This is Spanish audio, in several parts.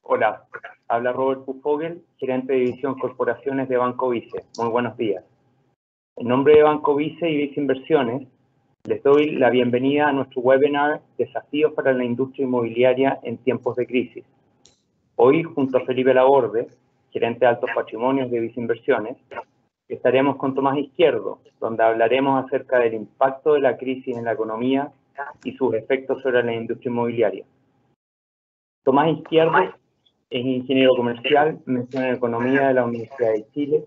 Hola, habla Robert Pufogel, gerente de División Corporaciones de Banco Vice. Muy buenos días. En nombre de Banco Vice y Vice Inversiones, les doy la bienvenida a nuestro webinar Desafíos para la Industria Inmobiliaria en Tiempos de Crisis. Hoy, junto a Felipe Laborde, gerente de Altos Patrimonios de Vice Inversiones, estaremos con Tomás Izquierdo, donde hablaremos acerca del impacto de la crisis en la economía y sus efectos sobre la industria inmobiliaria. Tomás Izquierdo es ingeniero comercial, mención en Economía de la Universidad de Chile,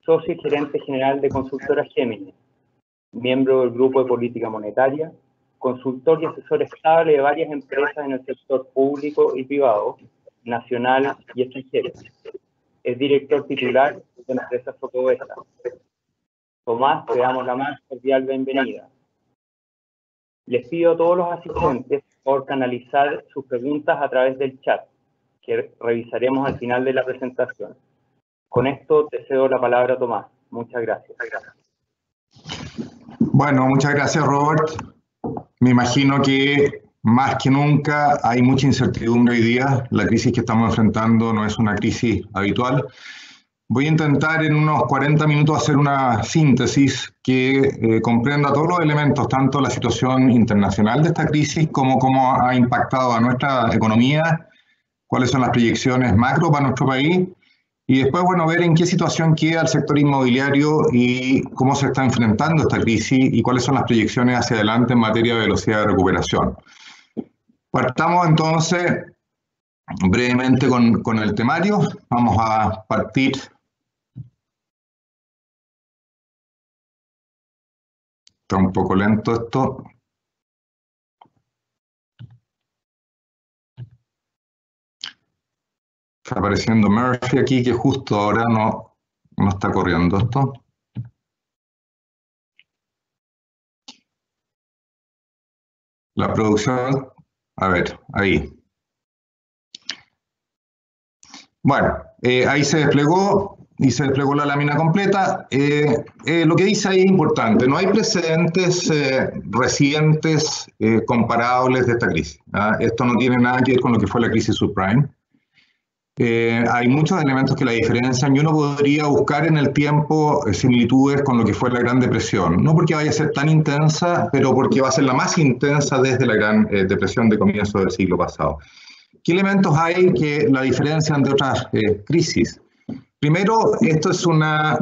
socio y gerente general de Consultora Géminis, miembro del Grupo de Política Monetaria, consultor y asesor estable de varias empresas en el sector público y privado, nacional y extranjero. Es director titular de la empresa Socobesa. Tomás, te damos la más cordial bienvenida. Les pido a todos los asistentes por canalizar sus preguntas a través del chat, que revisaremos al final de la presentación. Con esto te cedo la palabra a Tomás. Muchas gracias. Bueno, muchas gracias, Robert. Me imagino que más que nunca hay mucha incertidumbre hoy día. La crisis que estamos enfrentando no es una crisis habitual. Voy a intentar en unos 40 minutos hacer una síntesis que comprenda todos los elementos, tanto la situación internacional de esta crisis como cómo ha impactado a nuestra economía, cuáles son las proyecciones macro para nuestro país y después, bueno, ver en qué situación queda el sector inmobiliario y cómo se está enfrentando esta crisis y cuáles son las proyecciones hacia adelante en materia de velocidad de recuperación. Partamos entonces brevemente con el temario. Vamos a partir. Está un poco lento esto. Está apareciendo Murphy aquí, que justo ahora no está corriendo esto. La producción, a ver, ahí. Bueno, ahí se desplegó y se desplegó la lámina completa. Lo que dice ahí es importante. No hay precedentes recientes comparables de esta crisis. Esto no tiene nada que ver con lo que fue la crisis subprime. Hay muchos elementos que la diferencian y uno podría buscar en el tiempo similitudes con lo que fue la Gran Depresión. No porque vaya a ser tan intensa, pero porque va a ser la más intensa desde la Gran Depresión de comienzo del siglo pasado. ¿Qué elementos hay que la diferencian de otras crisis? Primero, esto es una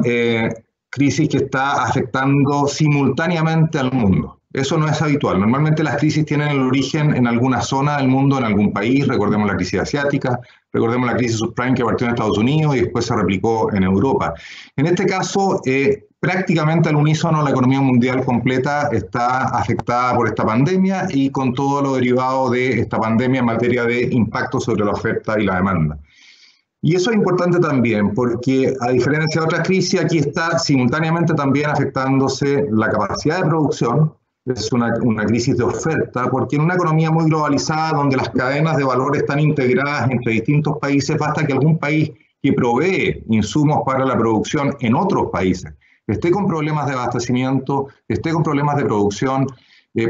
crisis que está afectando simultáneamente al mundo. Eso no es habitual. Normalmente las crisis tienen el origen en alguna zona del mundo, en algún país. Recordemos la crisis asiática, recordemos la crisis subprime que partió en Estados Unidos y después se replicó en Europa. En este caso, prácticamente al unísono la economía mundial completa está afectada por esta pandemia y con todo lo derivado de esta pandemia en materia de impacto sobre la oferta y la demanda. Y eso es importante también porque, a diferencia de otras crisis, aquí está simultáneamente también afectándose la capacidad de producción. Es una crisis de oferta, porque en una economía muy globalizada, donde las cadenas de valor están integradas entre distintos países, basta que algún país que provee insumos para la producción en otros países esté con problemas de abastecimiento, esté con problemas de producción,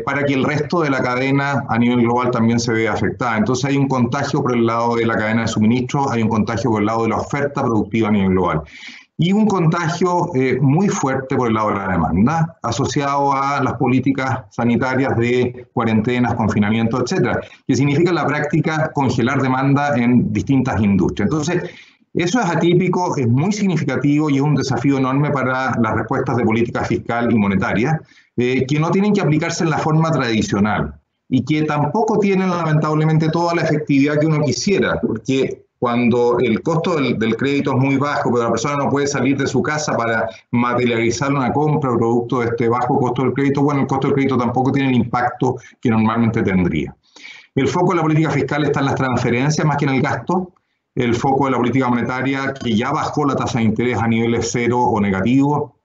para que el resto de la cadena a nivel global también se vea afectada. Entonces hay un contagio por el lado de la cadena de suministro, hay un contagio por el lado de la oferta productiva a nivel global. Y un contagio muy fuerte por el lado de la demanda, asociado a las políticas sanitarias de cuarentenas, confinamiento, etcétera, que significa en la práctica congelar demanda en distintas industrias. Entonces, eso es atípico, es muy significativo y es un desafío enorme para las respuestas de política fiscal y monetaria, que no tienen que aplicarse en la forma tradicional y que tampoco tienen lamentablemente toda la efectividad que uno quisiera, porque cuando el costo del crédito es muy bajo, pero la persona no puede salir de su casa para materializar una compra producto de este bajo costo del crédito, bueno, el costo del crédito tampoco tiene el impacto que normalmente tendría. El foco de la política fiscal está en las transferencias más que en el gasto. El foco de la política monetaria, que ya bajó la tasa de interés a niveles cero o negativo,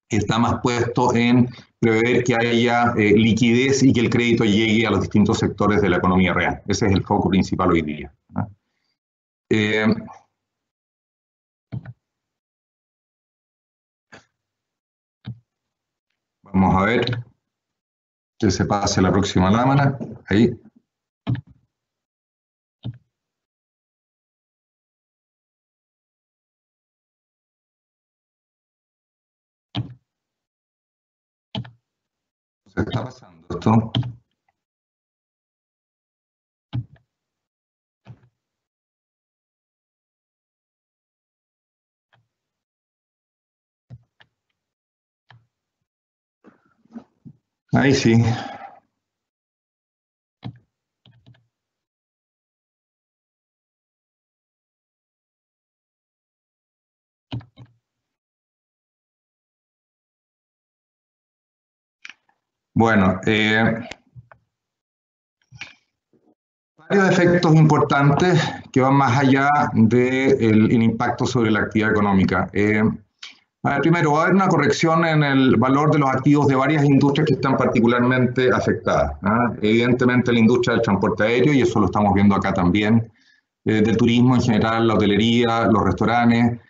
está más puesto en prever que haya liquidez y que el crédito llegue a los distintos sectores de la economía real. Ese es el foco principal hoy día. Vamos a ver que se pase la próxima lámina. Ahí. Se está pasando esto. Ahí sí. Bueno, varios efectos importantes que van más allá del impacto sobre la actividad económica. A ver, primero, va a haber una corrección en el valor de los activos de varias industrias que están particularmente afectadas. Evidentemente la industria del transporte aéreo, y eso lo estamos viendo acá también, del turismo en general, la hotelería, los restaurantes.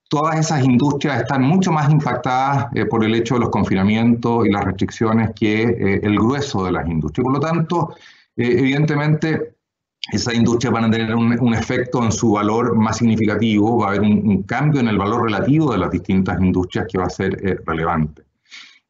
Todas esas industrias están mucho más impactadas por el hecho de los confinamientos y las restricciones que el grueso de las industrias. Por lo tanto, evidentemente, esas industrias van a tener un efecto en su valor más significativo, va a haber un cambio en el valor relativo de las distintas industrias que va a ser relevante.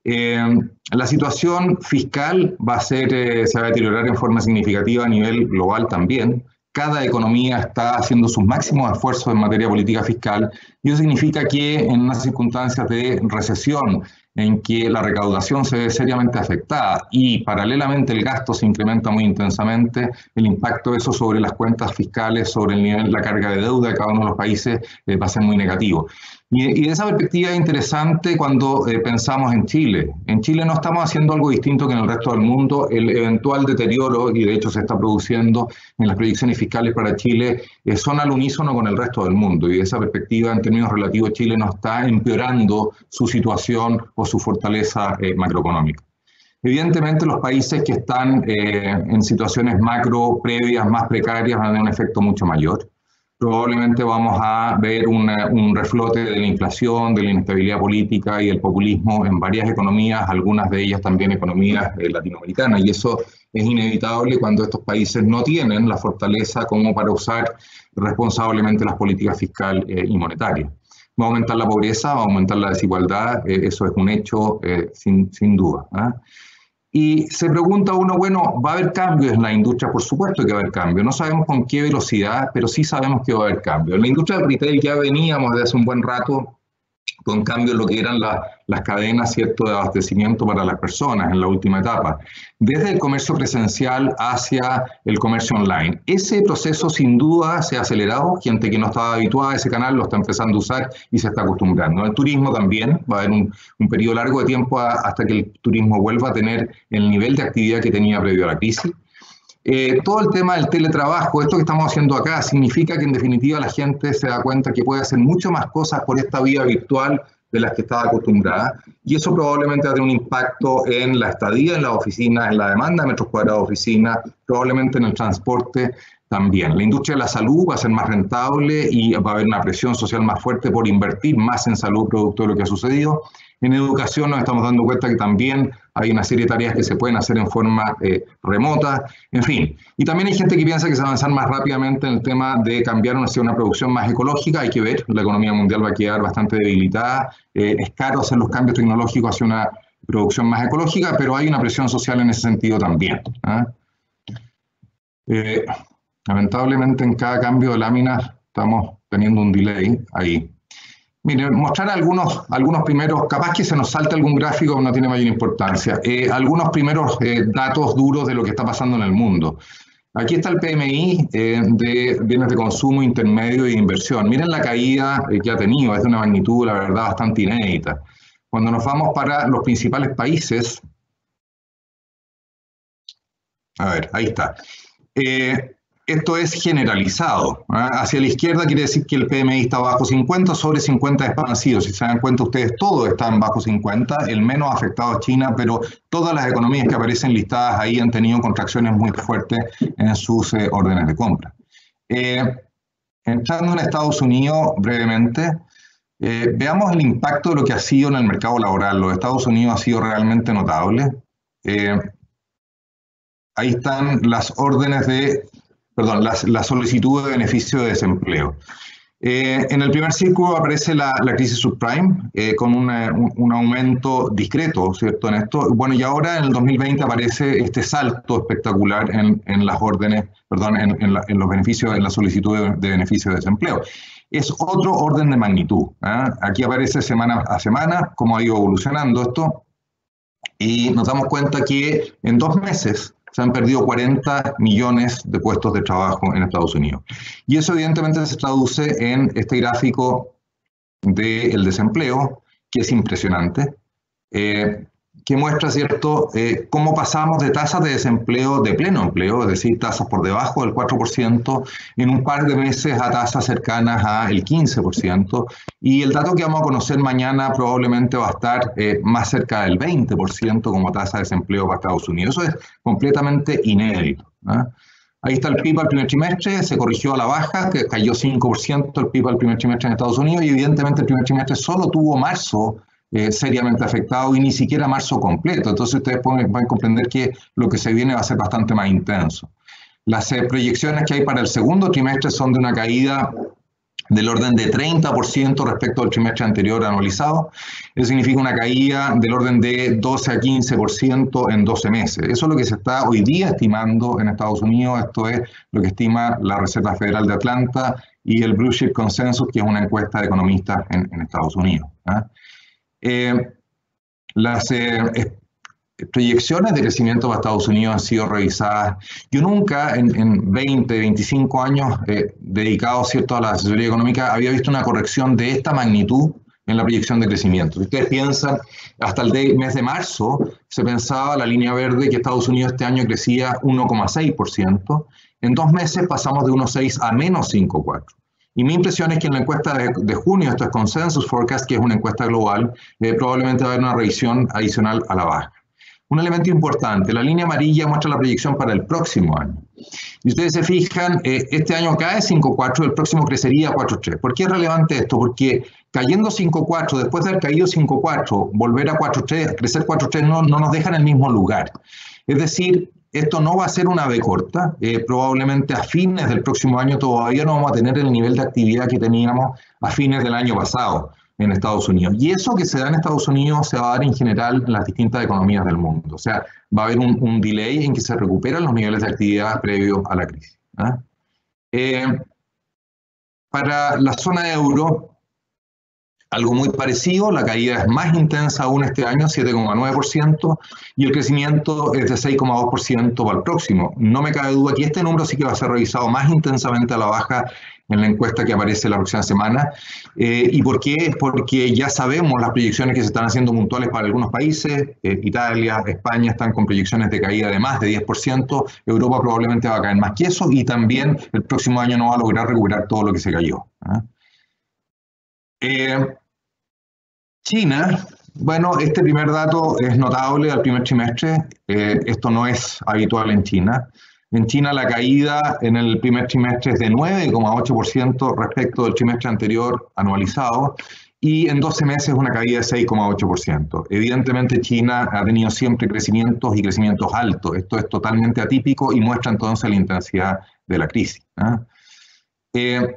La situación fiscal se va a deteriorar en forma significativa a nivel global también. Cada economía está haciendo sus máximos esfuerzos en materia de política fiscal y eso significa que en unas circunstancias de recesión en que la recaudación se ve seriamente afectada y paralelamente el gasto se incrementa muy intensamente, el impacto de eso sobre las cuentas fiscales, sobre el nivel, la carga de deuda de cada uno de los países va a ser muy negativo. Y de esa perspectiva es interesante cuando pensamos en Chile. En Chile no estamos haciendo algo distinto que en el resto del mundo. El eventual deterioro, y de hecho se está produciendo en las proyecciones fiscales para Chile, son al unísono con el resto del mundo. Y de esa perspectiva, en términos relativos, Chile no está empeorando su situación o su fortaleza macroeconómica. Evidentemente, los países que están en situaciones macro previas más precarias van a tener un efecto mucho mayor. Probablemente vamos a ver un reflote de la inflación, de la inestabilidad política y el populismo en varias economías, algunas de ellas también economías latinoamericanas, y eso es inevitable cuando estos países no tienen la fortaleza como para usar responsablemente las políticas fiscal y monetarias. Va a aumentar la pobreza, va a aumentar la desigualdad, eso es un hecho sin duda. Y se pregunta uno, bueno, ¿va a haber cambios en la industria? Por supuesto que va a haber cambios. No sabemos con qué velocidad, pero sí sabemos que va a haber cambios. En la industria del retail ya veníamos desde hace un buen rato con cambios en lo que eran las cadenas, ¿cierto?, de abastecimiento para las personas en la última etapa, desde el comercio presencial hacia el comercio online. Ese proceso sin duda se ha acelerado, gente que no estaba habituada a ese canal lo está empezando a usar y se está acostumbrando. El turismo también, va a haber un periodo largo de tiempo hasta que el turismo vuelva a tener el nivel de actividad que tenía previo a la crisis. Todo el tema del teletrabajo, esto que estamos haciendo acá, significa que en definitiva la gente se da cuenta que puede hacer mucho más cosas por esta vía virtual de las que estaba acostumbrada, y eso probablemente va a tener un impacto en la estadía en las oficinas, en la demanda de metros cuadrados de oficina, probablemente en el transporte también. La industria de la salud va a ser más rentable y va a haber una presión social más fuerte por invertir más en salud producto de lo que ha sucedido. En educación nos estamos dando cuenta que también hay una serie de tareas que se pueden hacer en forma remota, en fin. Y también hay gente que piensa que se va a avanzar más rápidamente en el tema de cambiar hacia una producción más ecológica. Hay que ver, la economía mundial va a quedar bastante debilitada. Es caro hacer los cambios tecnológicos hacia una producción más ecológica, pero hay una presión social en ese sentido también. Lamentablemente en cada cambio de lámina estamos teniendo un delay ahí. Mire, mostrar algunos primeros, capaz que se nos salte algún gráfico, no tiene mayor importancia, algunos primeros datos duros de lo que está pasando en el mundo. Aquí está el PMI de bienes de consumo intermedio y de inversión. Miren la caída que ha tenido, es de una magnitud, la verdad, bastante inédita. Cuando nos vamos para los principales países, a ver, ahí está. Esto es generalizado. Hacia la izquierda quiere decir que el PMI está bajo 50, sobre 50 es expansivo. Si se dan cuenta ustedes, todos están bajo 50, el menos afectado es China, pero todas las economías que aparecen listadas ahí han tenido contracciones muy fuertes en sus órdenes de compra. Entrando en Estados Unidos brevemente, veamos el impacto de lo que ha sido en el mercado laboral. Los Estados Unidos ha sido realmente notable. Ahí están las órdenes de... Perdón, la solicitud de beneficio de desempleo. En el primer círculo aparece la crisis subprime, con un aumento discreto, ¿cierto? En esto. Bueno, y ahora en el 2020 aparece este salto espectacular en las órdenes, perdón, en los beneficios, en la solicitud de beneficio de desempleo. Es otro orden de magnitud, ¿eh? Aquí aparece semana a semana cómo ha ido evolucionando esto, y nos damos cuenta que en 2 meses se han perdido 40 millones de puestos de trabajo en Estados Unidos. Y eso evidentemente se traduce en este gráfico del desempleo, que es impresionante, que muestra, ¿cierto?, cómo pasamos de tasas de desempleo de pleno empleo, es decir, tasas por debajo del 4%, en un par de meses a tasas cercanas al 15%, y el dato que vamos a conocer mañana probablemente va a estar más cerca del 20% como tasa de desempleo para Estados Unidos. Eso es completamente inédito, ¿eh? Ahí está el PIB al primer trimestre, se corrigió a la baja, que cayó 5% el PIB al primer trimestre en Estados Unidos, y evidentemente el primer trimestre solo tuvo marzo seriamente afectado, y ni siquiera marzo completo. Entonces ustedes pueden comprender que lo que se viene va a ser bastante más intenso. Las proyecciones que hay para el segundo trimestre son de una caída del orden de 30% respecto al trimestre anterior anualizado. Eso significa una caída del orden de 12 a 15% en 12 meses. Eso es lo que se está hoy día estimando en Estados Unidos. Esto es lo que estima la Reserva Federal de Atlanta y el Blue Chip Consensus, que es una encuesta de economistas en Estados Unidos, ¿eh? Las proyecciones de crecimiento para Estados Unidos han sido revisadas. Yo nunca en 20, 25 años dedicados, ¿cierto?, a la asesoría económica había visto una corrección de esta magnitud en la proyección de crecimiento. Si ustedes piensan, hasta el mes de marzo se pensaba, la línea verde, que Estados Unidos este año crecía 1,6%. En 2 meses pasamos de 1,6 a menos 5,4%. Y mi impresión es que en la encuesta de junio, esto es Consensus Forecast, que es una encuesta global, probablemente va a haber una revisión adicional a la baja. Un elemento importante, la línea amarilla muestra la proyección para el próximo año. Y ustedes se fijan, este año cae 5,4, el próximo crecería 4,3. ¿Por qué es relevante esto? Porque cayendo 5,4, después de haber caído 5,4, volver a 4,3, crecer 4,3 no nos deja en el mismo lugar. Es decir, esto no va a ser una V corta, probablemente a fines del próximo año todavía no vamos a tener el nivel de actividad que teníamos a fines del año pasado en Estados Unidos. Y eso que se da en Estados Unidos se va a dar en general en las distintas economías del mundo. O sea, va a haber un delay en que se recuperan los niveles de actividad previos a la crisis, ¿eh? Para la zona euro, algo muy parecido, la caída es más intensa aún este año, 7,9%, y el crecimiento es de 6,2% para el próximo. No me cabe duda que este número sí que va a ser revisado más intensamente a la baja en la encuesta que aparece la próxima semana. ¿Y por qué? Porque ya sabemos las proyecciones que se están haciendo puntuales para algunos países. Italia, España están con proyecciones de caída de más de 10%, Europa probablemente va a caer más que eso, y también el próximo año no va a lograr recuperar todo lo que se cayó, ¿eh? China, bueno, este primer dato es notable al primer trimestre. Esto no es habitual en China. En China la caída en el primer trimestre es de 9,8% respecto del trimestre anterior anualizado, y en 12 meses una caída de 6,8%. Evidentemente China ha tenido siempre crecimientos y crecimientos altos. Esto es totalmente atípico y muestra entonces la intensidad de la crisis, ¿eh?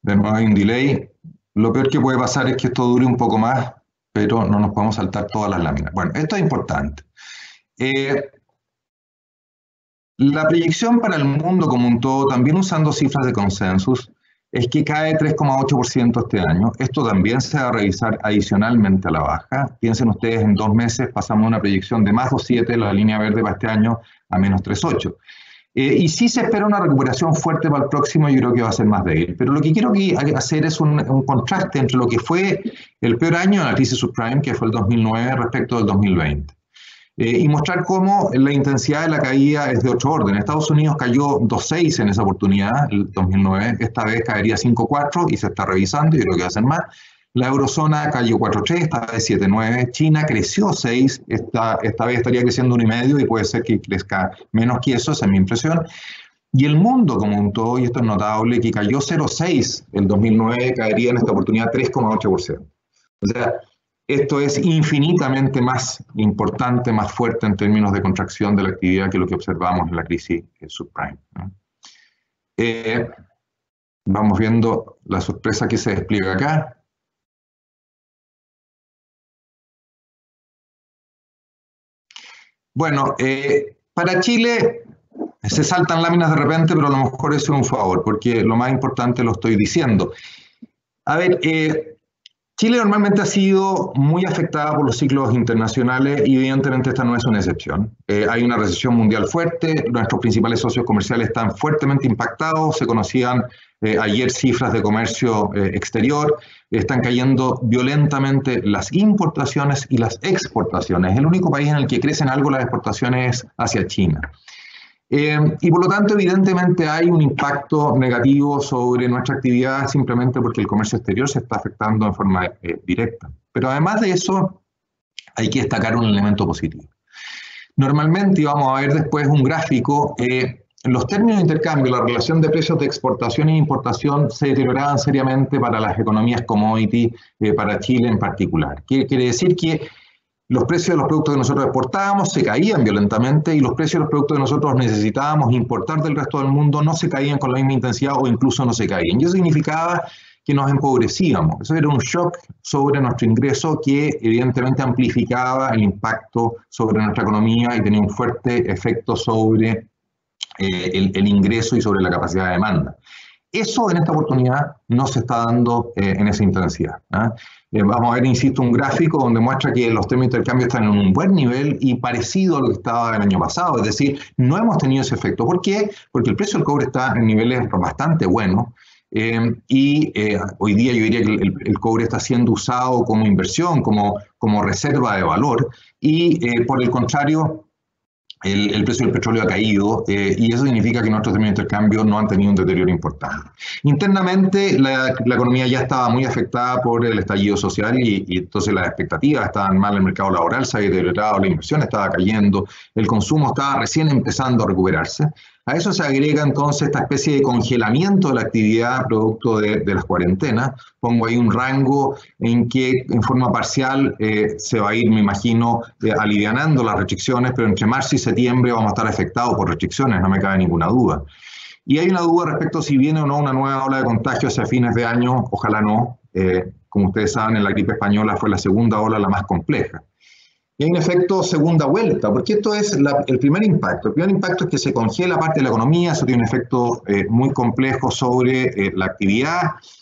De nuevo hay un delay. Lo peor que puede pasar es que esto dure un poco más, pero no nos podemos saltar todas las láminas. Bueno, esto es importante. La proyección para el mundo como un todo, también usando cifras de consensus, es que cae 3,8% este año. Esto también se va a revisar adicionalmente a la baja. Piensen ustedes, en 2 meses pasamos de una proyección de más 2,7, la línea verde para este año, a menos 3,8. Y sí se espera una recuperación fuerte para el próximo, yo creo que va a ser más débil. Pero lo que quiero hacer es un contraste entre lo que fue el peor año en la crisis subprime, que fue el 2009, respecto del 2020. Y mostrar cómo la intensidad de la caída es de otro orden. Estados Unidos cayó 2,6 en esa oportunidad, el 2009. Esta vez caería 5,4 y se está revisando, yo creo que va a ser más. La eurozona cayó 4,3, esta vez 7,9. China creció 6, esta vez estaría creciendo 1,5 y puede ser que crezca menos que eso, esa es mi impresión. Y el mundo como un todo, y esto es notable, que cayó 0,6 el 2009, caería en esta oportunidad 3,8%. O sea, Esto es infinitamente más importante, más fuerte en términos de contracción de la actividad que lo que observamos en la crisis subprime, ¿no? Vamos viendo la sorpresa que se despliega acá. Bueno, para Chile se saltan láminas de repente, pero a lo mejor eso es un favor, porque lo más importante lo estoy diciendo. A ver, Chile normalmente ha sido muy afectada por los ciclos internacionales y evidentemente esta no es una excepción. Hay una recesión mundial fuerte, nuestros principales socios comerciales están fuertemente impactados, se conocían ayer cifras de comercio exterior, están cayendo violentamente las importaciones y las exportaciones. El único país en el que crecen algo las exportaciones es hacia China. Y por lo tanto, evidentemente hay un impacto negativo sobre nuestra actividad simplemente porque el comercio exterior se está afectando en forma directa. Pero además de eso, hay que destacar un elemento positivo. Normalmente, y vamos a ver después un gráfico, los términos de intercambio, la relación de precios de exportación e importación se deterioraban seriamente para las economías commodity, para Chile en particular. Quiere decir que los precios de los productos que nosotros exportábamos se caían violentamente y los precios de los productos que nosotros necesitábamos importar del resto del mundo no se caían con la misma intensidad o incluso no se caían. Y eso significaba que nos empobrecíamos. Eso era un shock sobre nuestro ingreso que evidentemente amplificaba el impacto sobre nuestra economía y tenía un fuerte efecto sobre el ingreso y sobre la capacidad de demanda. Eso en esta oportunidad no se está dando en esa intensidad, ¿eh? Vamos a ver, insisto, un gráfico donde muestra que los términos de intercambio están en un buen nivel y parecido a lo que estaba el año pasado, es decir, no hemos tenido ese efecto. ¿Por qué? Porque el precio del cobre está en niveles bastante buenos hoy día yo diría que el cobre está siendo usado como inversión, como reserva de valor y por el contrario, el precio del petróleo ha caído y eso significa que nuestros términos de intercambio no han tenido un deterioro importante. Internamente, la economía ya estaba muy afectada por el estallido social y entonces las expectativas estaban mal en el mercado laboral, se había deteriorado, la inversión estaba cayendo, el consumo estaba recién empezando a recuperarse. A eso se agrega entonces esta especie de congelamiento de la actividad producto de las cuarentenas. Pongo ahí un rango en que en forma parcial se va a ir, me imagino, alivianando las restricciones, pero entre marzo y septiembre vamos a estar afectados por restricciones, no me cabe ninguna duda. Y hay una duda respecto a si viene o no una nueva ola de contagio hacia fines de año, ojalá no. Como ustedes saben, en la gripe española fue la segunda ola la más compleja. Y hay un efecto segunda vuelta, porque esto es el primer impacto. El primer impacto es que se congela parte de la economía, eso tiene un efecto muy complejo sobre la actividad,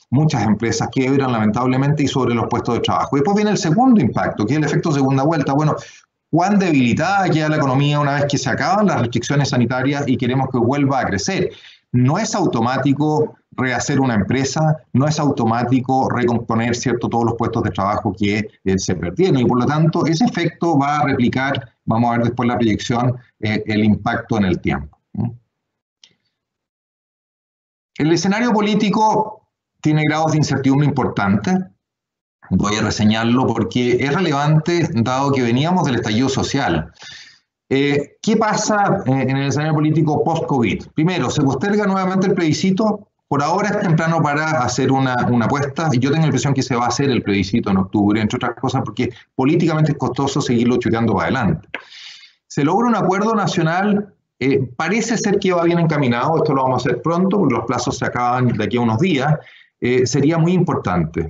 muchas empresas quiebran lamentablemente y sobre los puestos de trabajo. Y después viene el segundo impacto, que es el efecto segunda vuelta. Bueno, ¿cuán debilitada queda la economía una vez que se acaban las restricciones sanitarias y queremos que vuelva a crecer? No es automático rehacer una empresa, no es automático recomponer, ¿cierto?, todos los puestos de trabajo que se perdieron y por lo tanto ese efecto va a replicar, vamos a ver después la proyección, el impacto en el tiempo. El escenario político tiene grados de incertidumbre importantes. Voy a reseñarlo porque es relevante dado que veníamos del estallido social. ¿Qué pasa en el escenario político post-COVID? Primero, ¿se posterga nuevamente el plebiscito? Por ahora es temprano para hacer una apuesta. Yo tengo la impresión que se va a hacer el plebiscito en octubre, entre otras cosas porque políticamente es costoso seguirlo chuteando para adelante. Se logra un acuerdo nacional, parece ser que va bien encaminado, esto lo vamos a hacer pronto porque los plazos se acaban de aquí a unos días. Sería muy importante,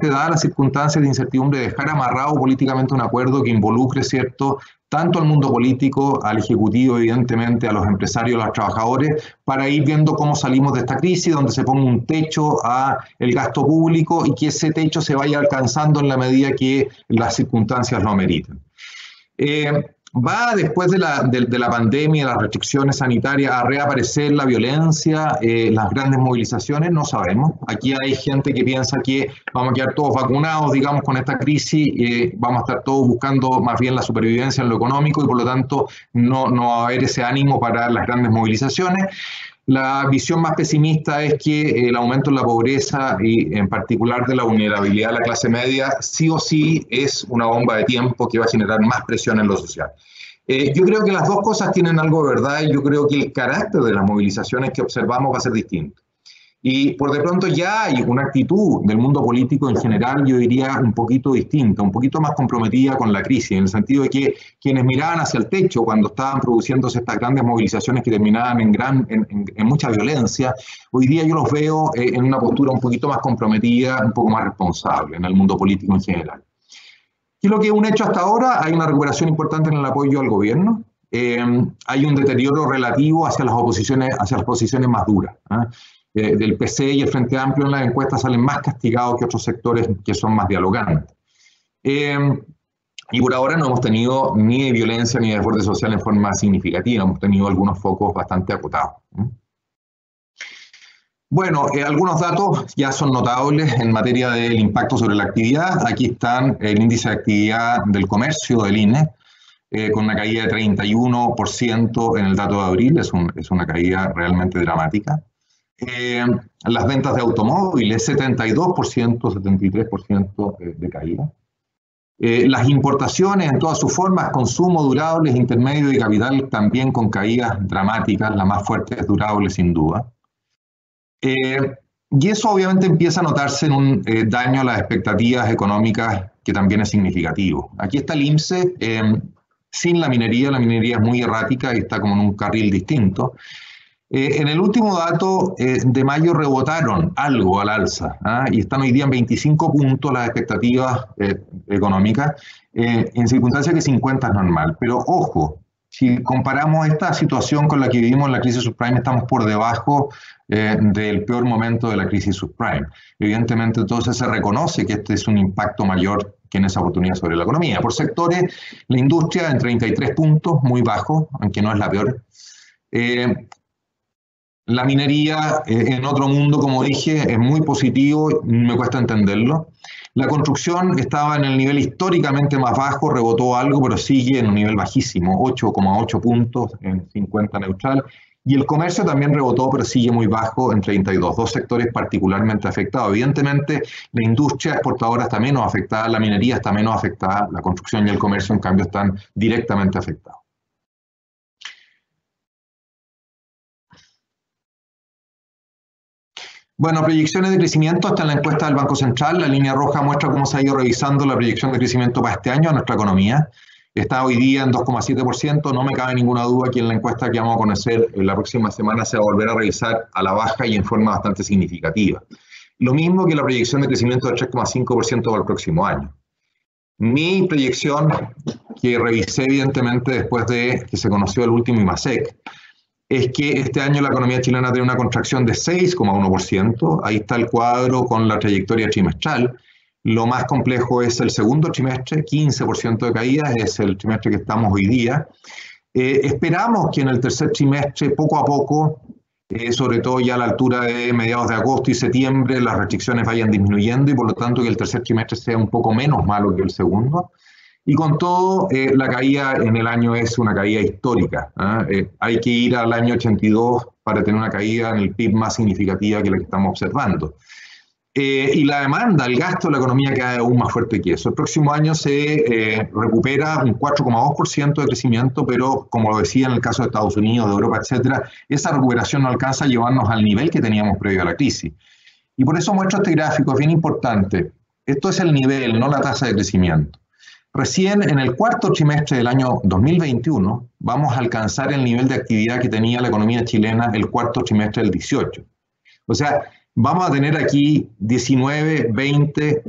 dadas las circunstancias de incertidumbre, dejar amarrado políticamente un acuerdo que involucre, ¿cierto?, tanto al mundo político, al ejecutivo, evidentemente, a los empresarios, a los trabajadores, para ir viendo cómo salimos de esta crisis, donde se ponga un techo al gasto público y que ese techo se vaya alcanzando en la medida que las circunstancias lo ameriten. ¿Va después de la pandemia, las restricciones sanitarias, a reaparecer la violencia, las grandes movilizaciones? No sabemos. Aquí hay gente que piensa que vamos a quedar todos vacunados, digamos, con esta crisis, vamos a estar todos buscando más bien la supervivencia en lo económico y por lo tanto no va a haber ese ánimo para las grandes movilizaciones. La visión más pesimista es que el aumento en la pobreza y en particular de la vulnerabilidad de la clase media sí o sí es una bomba de tiempo que va a generar más presión en lo social. Yo creo que las dos cosas tienen algo de verdad y yo creo que el carácter de las movilizaciones que observamos va a ser distinto. Y por de pronto ya hay una actitud del mundo político en general, yo diría, un poquito distinta, un poquito más comprometida con la crisis, en el sentido de que quienes miraban hacia el techo cuando estaban produciéndose estas grandes movilizaciones que terminaban en mucha violencia, hoy día yo los veo en una postura un poquito más comprometida, un poco más responsable en el mundo político en general. ¿Qué es lo que es un hecho hasta ahora? Hay una recuperación importante en el apoyo al gobierno. Hay un deterioro relativo hacia las posiciones más duras. Del PC y el Frente Amplio en las encuestas salen más castigados que otros sectores que son más dialogantes. Y por ahora no hemos tenido ni de violencia ni de desborde social en forma significativa. Hemos tenido algunos focos bastante acotados. Bueno, algunos datos ya son notables en materia del impacto sobre la actividad. Aquí están el índice de actividad del comercio del INE, con una caída de 31% en el dato de abril, es una caída realmente dramática. Las ventas de automóviles, 72%, 73% de caída. Las importaciones en todas sus formas, consumo, durables, intermedio y capital, también con caídas dramáticas, la más fuerte es durable sin duda. Y eso obviamente empieza a notarse en un daño a las expectativas económicas que también es significativo. Aquí está el INSE, sin la minería es muy errática y está como en un carril distinto. En el último dato de mayo rebotaron algo al alza, y están hoy día en 25 puntos las expectativas económicas, en circunstancias que 50 es normal. Pero ojo, si comparamos esta situación con la que vivimos en la crisis subprime, estamos por debajo del peor momento de la crisis subprime. Evidentemente, entonces se reconoce que este es un impacto mayor que en esa oportunidad sobre la economía. Por sectores, la industria en 33 puntos, muy bajo, aunque no es la peor. La minería en otro mundo, como dije, es muy positivo, me cuesta entenderlo. La construcción estaba en el nivel históricamente más bajo, rebotó algo, pero sigue en un nivel bajísimo, 8,8 puntos en 50 neutral. Y el comercio también rebotó, pero sigue muy bajo en 32, dos sectores particularmente afectados. Evidentemente, la industria exportadora está menos afectada, la minería está menos afectada, la construcción y el comercio, en cambio, están directamente afectados. Bueno, proyecciones de crecimiento, está en la encuesta del Banco Central. La línea roja muestra cómo se ha ido revisando la proyección de crecimiento para este año a nuestra economía. Está hoy día en 2,7%. No me cabe ninguna duda que en la encuesta que vamos a conocer la próxima semana se va a volver a revisar a la baja y en forma bastante significativa. Lo mismo que la proyección de crecimiento del 3,5% para el próximo año. Mi proyección, que revisé evidentemente después de que se conoció el último IMASEC, es que este año la economía chilena tiene una contracción de 6,1%. Ahí está el cuadro con la trayectoria trimestral. Lo más complejo es el segundo trimestre, 15% de caída, es el trimestre que estamos hoy día. Esperamos que en el tercer trimestre, poco a poco, sobre todo ya a la altura de mediados de agosto y septiembre, las restricciones vayan disminuyendo y por lo tanto que el tercer trimestre sea un poco menos malo que el segundo. Y con todo, la caída en el año es una caída histórica. Hay que ir al año 82 para tener una caída en el PIB más significativa que la que estamos observando. Y la demanda, el gasto de la economía cae aún más fuerte que eso. El próximo año se recupera un 4,2% de crecimiento, pero como lo decía en el caso de Estados Unidos, de Europa, etcétera, esa recuperación no alcanza a llevarnos al nivel que teníamos previo a la crisis. Y por eso muestro este gráfico, es bien importante. Esto es el nivel, no la tasa de crecimiento. Recién en el cuarto trimestre del año 2021 vamos a alcanzar el nivel de actividad que tenía la economía chilena el cuarto trimestre del 18. O sea, vamos a tener aquí 19, 20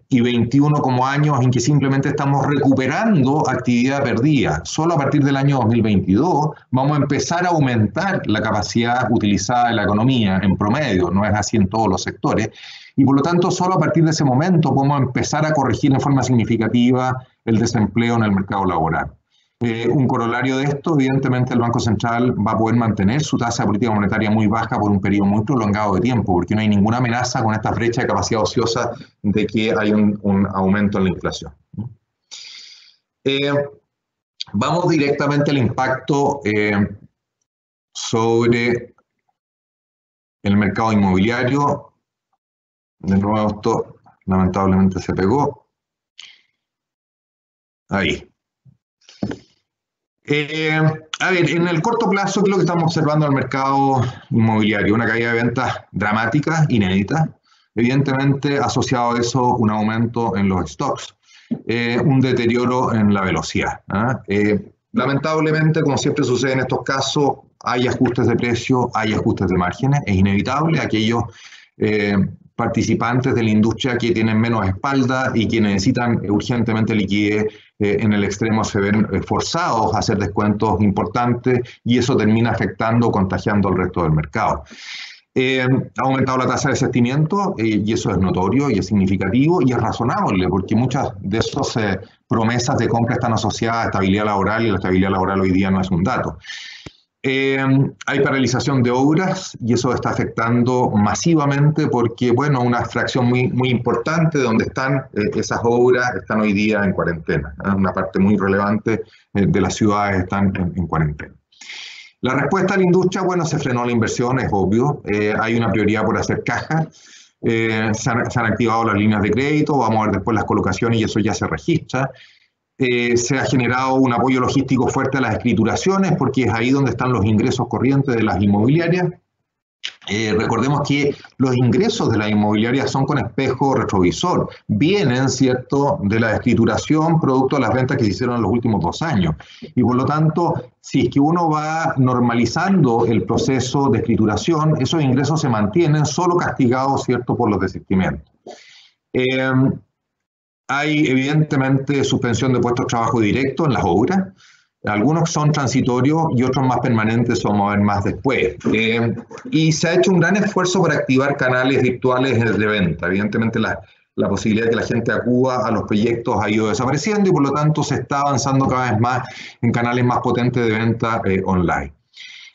y 21 como años en que simplemente estamos recuperando actividad perdida. Solo a partir del año 2022 vamos a empezar a aumentar la capacidad utilizada de la economía en promedio, no es así en todos los sectores. Y por lo tanto, solo a partir de ese momento podemos empezar a corregir en forma significativa el desempleo en el mercado laboral. Un corolario de esto, evidentemente, el Banco Central va a poder mantener su tasa de política monetaria muy baja por un periodo muy prolongado de tiempo, porque no hay ninguna amenaza con esta brecha de capacidad ociosa de que hay un aumento en la inflación. Vamos directamente al impacto sobre el mercado inmobiliario. De nuevo, esto lamentablemente se pegó. Ahí. A ver, en el corto plazo, ¿qué es lo que estamos observando en el mercado inmobiliario? Una caída de ventas dramática, inédita. Evidentemente, asociado a eso, un aumento en los stocks, un deterioro en la velocidad. Lamentablemente, como siempre sucede en estos casos, hay ajustes de precio, hay ajustes de márgenes. Es inevitable. Aquellos participantes de la industria que tienen menos espalda y que necesitan urgentemente liquidez, en el extremo se ven forzados a hacer descuentos importantes y eso termina afectando o contagiando al resto del mercado. Ha aumentado la tasa de desistimiento y eso es notorio y es significativo y es razonable porque muchas de esas promesas de compra están asociadas a estabilidad laboral y la estabilidad laboral hoy día no es un dato. Hay paralización de obras y eso está afectando masivamente porque, bueno, una fracción muy importante de donde están esas obras están hoy día en cuarentena. Una parte muy relevante de las ciudades están en cuarentena. La respuesta a la industria, bueno, se frenó la inversión, es obvio. Hay una prioridad por hacer caja. Se han activado las líneas de crédito, vamos a ver después las colocaciones y eso ya se registra. Se ha generado un apoyo logístico fuerte a las escrituraciones porque es ahí donde están los ingresos corrientes de las inmobiliarias. Recordemos que los ingresos de las inmobiliarias son con espejo retrovisor, vienen, ¿cierto?, de la escrituración producto de las ventas que se hicieron en los últimos 2 años. Y por lo tanto, si es que uno va normalizando el proceso de escrituración, esos ingresos se mantienen solo castigados, ¿cierto?, por los desistimientos. Hay evidentemente suspensión de puestos de trabajo directo en las obras. Algunos son transitorios y otros más permanentes, vamos a ver más después. Y se ha hecho un gran esfuerzo para activar canales virtuales de venta. Evidentemente la posibilidad de que la gente acuda a los proyectos ha ido desapareciendo y por lo tanto se está avanzando cada vez más en canales más potentes de venta online.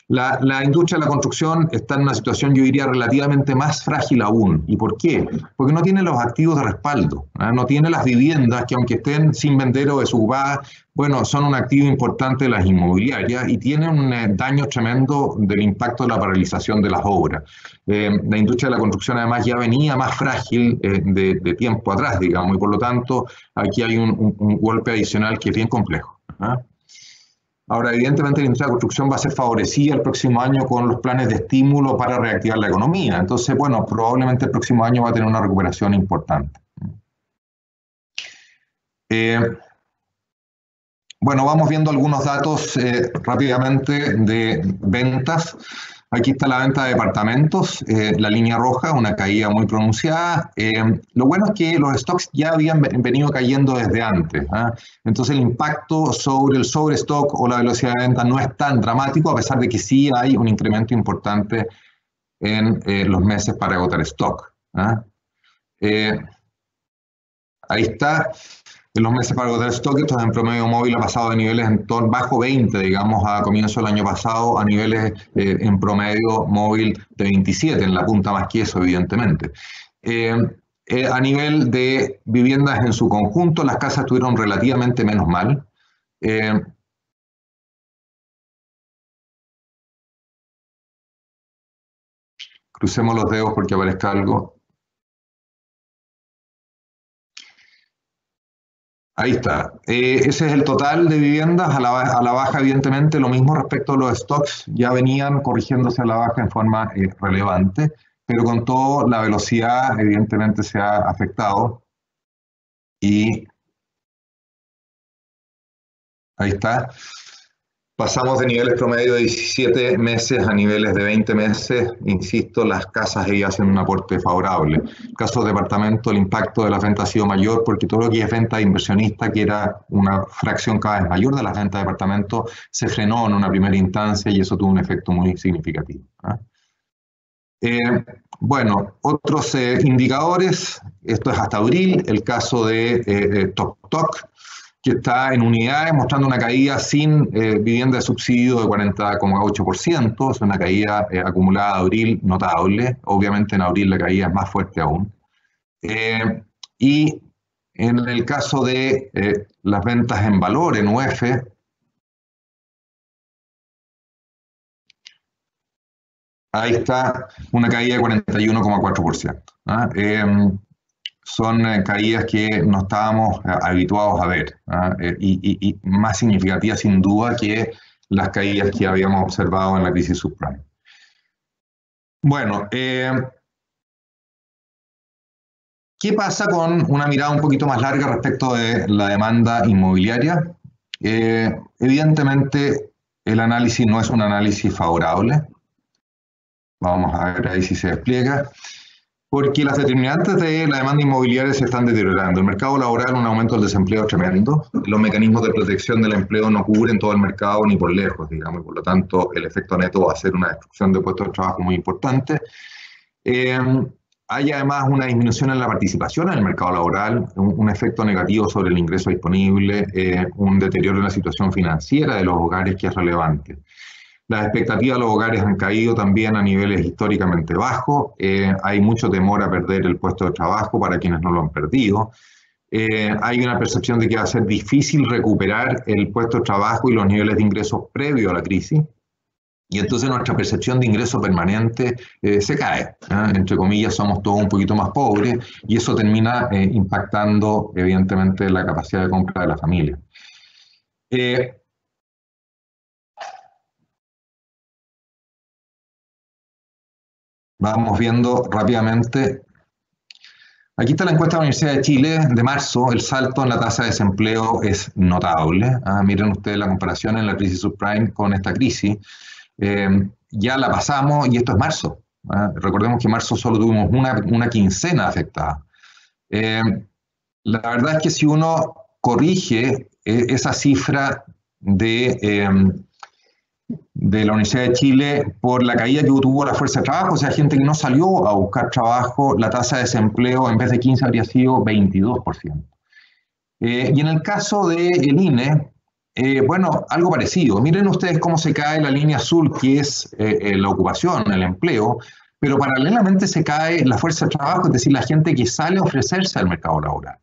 La industria de la construcción está en una situación, yo diría, relativamente más frágil aún. ¿Y por qué? Porque no tiene los activos de respaldo, no tiene las viviendas que, aunque estén sin vender o desocupadas, bueno, son un activo importante de las inmobiliarias y tienen un daño tremendo del impacto de la paralización de las obras. La industria de la construcción además ya venía más frágil de tiempo atrás, digamos, y por lo tanto aquí hay un golpe adicional que es bien complejo. Ahora, evidentemente, la industria de la construcción va a ser favorecida el próximo año con los planes de estímulo para reactivar la economía. Entonces, bueno, probablemente el próximo año va a tener una recuperación importante. Bueno, vamos viendo algunos datos rápidamente de ventas. Aquí está la venta de departamentos, la línea roja, una caída muy pronunciada. Lo bueno es que los stocks ya habían venido cayendo desde antes. Entonces el impacto sobre el sobrestock o la velocidad de venta no es tan dramático, a pesar de que sí hay un incremento importante en los meses para agotar stock. Ahí está. En los meses para agotar stock, esto en promedio móvil ha pasado de niveles en torno bajo 20, digamos, a comienzo del año pasado, a niveles en promedio móvil de 27, en la punta más que eso, evidentemente. A nivel de viviendas en su conjunto, las casas estuvieron relativamente menos mal. Crucemos los dedos porque aparezca algo. Ahí está. Ese es el total de viviendas a la baja, evidentemente. Lo mismo respecto a los stocks, ya venían corrigiéndose a la baja en forma relevante, pero con todo la velocidad evidentemente se ha afectado. Y ahí está. Pasamos de niveles promedio de 17 meses a niveles de 20 meses. Insisto, las casas ellas hacen un aporte favorable. En el caso del departamento, el impacto de las ventas ha sido mayor porque todo lo que es venta de inversionista, que era una fracción cada vez mayor de las ventas de departamento, se frenó en una primera instancia y eso tuvo un efecto muy significativo. Bueno, otros indicadores, esto es hasta abril, el caso de TokTok, que está en unidades mostrando una caída sin vivienda de subsidio de 40,8%, es una caída acumulada de abril notable, obviamente en abril la caída es más fuerte aún. Y en el caso de las ventas en valor, en UF, ahí está una caída de 41,4%. son caídas que no estábamos habituados a ver, y más significativas sin duda que las caídas que habíamos observado en la crisis subprime. Bueno, ¿qué pasa con una mirada un poquito más larga respecto de la demanda inmobiliaria? Evidentemente, el análisis no es un análisis favorable. Vamos a ver ahí si se despliega. Porque las determinantes de la demanda inmobiliaria se están deteriorando. El mercado laboral, un aumento del desempleo tremendo. Los mecanismos de protección del empleo no cubren todo el mercado ni por lejos, digamos. Por lo tanto, el efecto neto va a ser una destrucción de puestos de trabajo muy importante. Hay además una disminución en la participación en el mercado laboral, un efecto negativo sobre el ingreso disponible, un deterioro en la situación financiera de los hogares que es relevante. Las expectativas de los hogares han caído también a niveles históricamente bajos. Hay mucho temor a perder el puesto de trabajo para quienes no lo han perdido. Hay una percepción de que va a ser difícil recuperar el puesto de trabajo y los niveles de ingresos previos a la crisis. Y entonces nuestra percepción de ingreso permanente se cae. Entre comillas, somos todos un poquito más pobres y eso termina impactando, evidentemente, la capacidad de compra de la familia. Vamos viendo rápidamente. Aquí está la encuesta de la Universidad de Chile de marzo. El salto en la tasa de desempleo es notable. Miren ustedes la comparación en la crisis subprime con esta crisis. Ya la pasamos y esto es marzo. Recordemos que en marzo solo tuvimos una quincena afectada. La verdad es que si uno corrige esa cifra de la Universidad de Chile por la caída que tuvo la fuerza de trabajo, o sea, gente que no salió a buscar trabajo, la tasa de desempleo en vez de 15 habría sido 22%. Y en el caso del INE, bueno, algo parecido. Miren ustedes cómo se cae la línea azul, que es la ocupación, el empleo, pero paralelamente se cae la fuerza de trabajo, es decir, la gente que sale a ofrecerse al mercado laboral.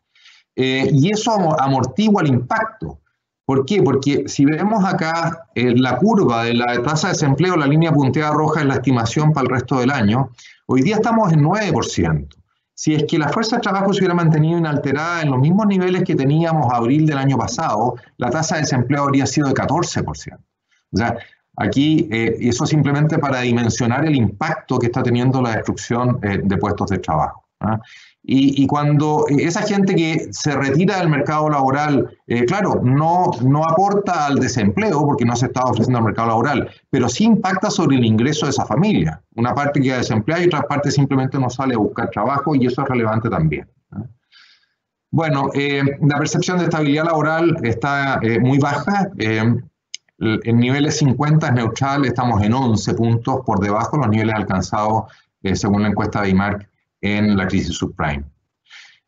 Y eso amortigua el impacto. ¿Por qué? Porque si vemos acá la curva de la tasa de desempleo, la línea punteada roja es la estimación para el resto del año, hoy día estamos en 9%. Si es que la fuerza de trabajo se hubiera mantenido inalterada en los mismos niveles que teníamos a abril del año pasado, la tasa de desempleo habría sido de 14%. O sea, aquí eso simplemente para dimensionar el impacto que está teniendo la destrucción de puestos de trabajo. Y cuando esa gente que se retira del mercado laboral, claro, no aporta al desempleo porque no se está ofreciendo al mercado laboral, pero sí impacta sobre el ingreso de esa familia. Una parte queda desempleada y otra parte simplemente no sale a buscar trabajo y eso es relevante también. Bueno, la percepción de estabilidad laboral está muy baja. En niveles 50 es neutral, estamos en 11 puntos por debajo de los niveles alcanzados según la encuesta de IMARC en la crisis subprime.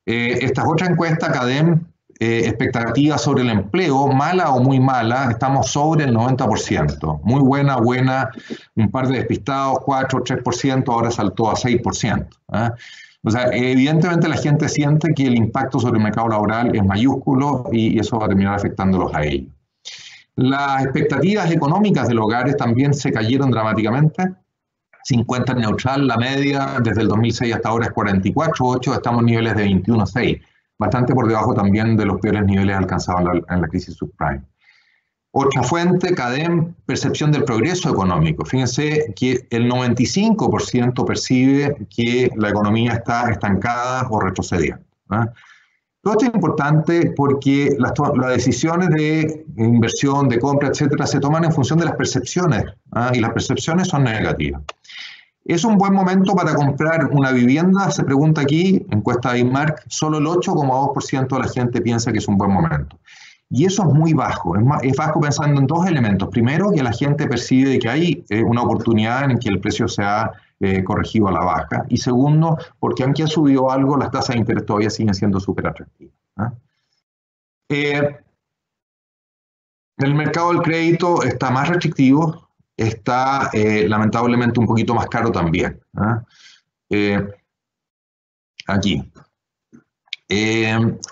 Esta es otra encuesta, CADEM, expectativas sobre el empleo, mala o muy mala, estamos sobre el 90%. Muy buena, un par de despistados, 4, 3%, ahora saltó a 6%. O sea, evidentemente la gente siente que el impacto sobre el mercado laboral es mayúsculo y eso va a terminar afectándolos a ellos. Las expectativas económicas de los hogares también se cayeron dramáticamente. 50 en neutral, la media desde el 2006 hasta ahora es 44,8, estamos en niveles de 21,6, bastante por debajo también de los peores niveles alcanzados en la crisis subprime. Otra fuente, CADEM, percepción del progreso económico. Fíjense que el 95% percibe que la economía está estancada o retrocediendo. Todo esto es importante porque las decisiones de inversión, de compra, etcétera, se toman en función de las percepciones, y las percepciones son negativas. ¿Es un buen momento para comprar una vivienda? Se pregunta aquí, encuesta de INMARC, solo el 8,2% de la gente piensa que es un buen momento. Y eso es muy bajo, es bajo pensando en dos elementos. Primero, que la gente percibe que hay una oportunidad en que el precio se ha corregido a la baja. Y segundo, porque aunque ha subido algo, las tasas de interés todavía siguen siendo súper atractivas. El mercado del crédito está más restrictivo, está lamentablemente un poquito más caro también. Aquí.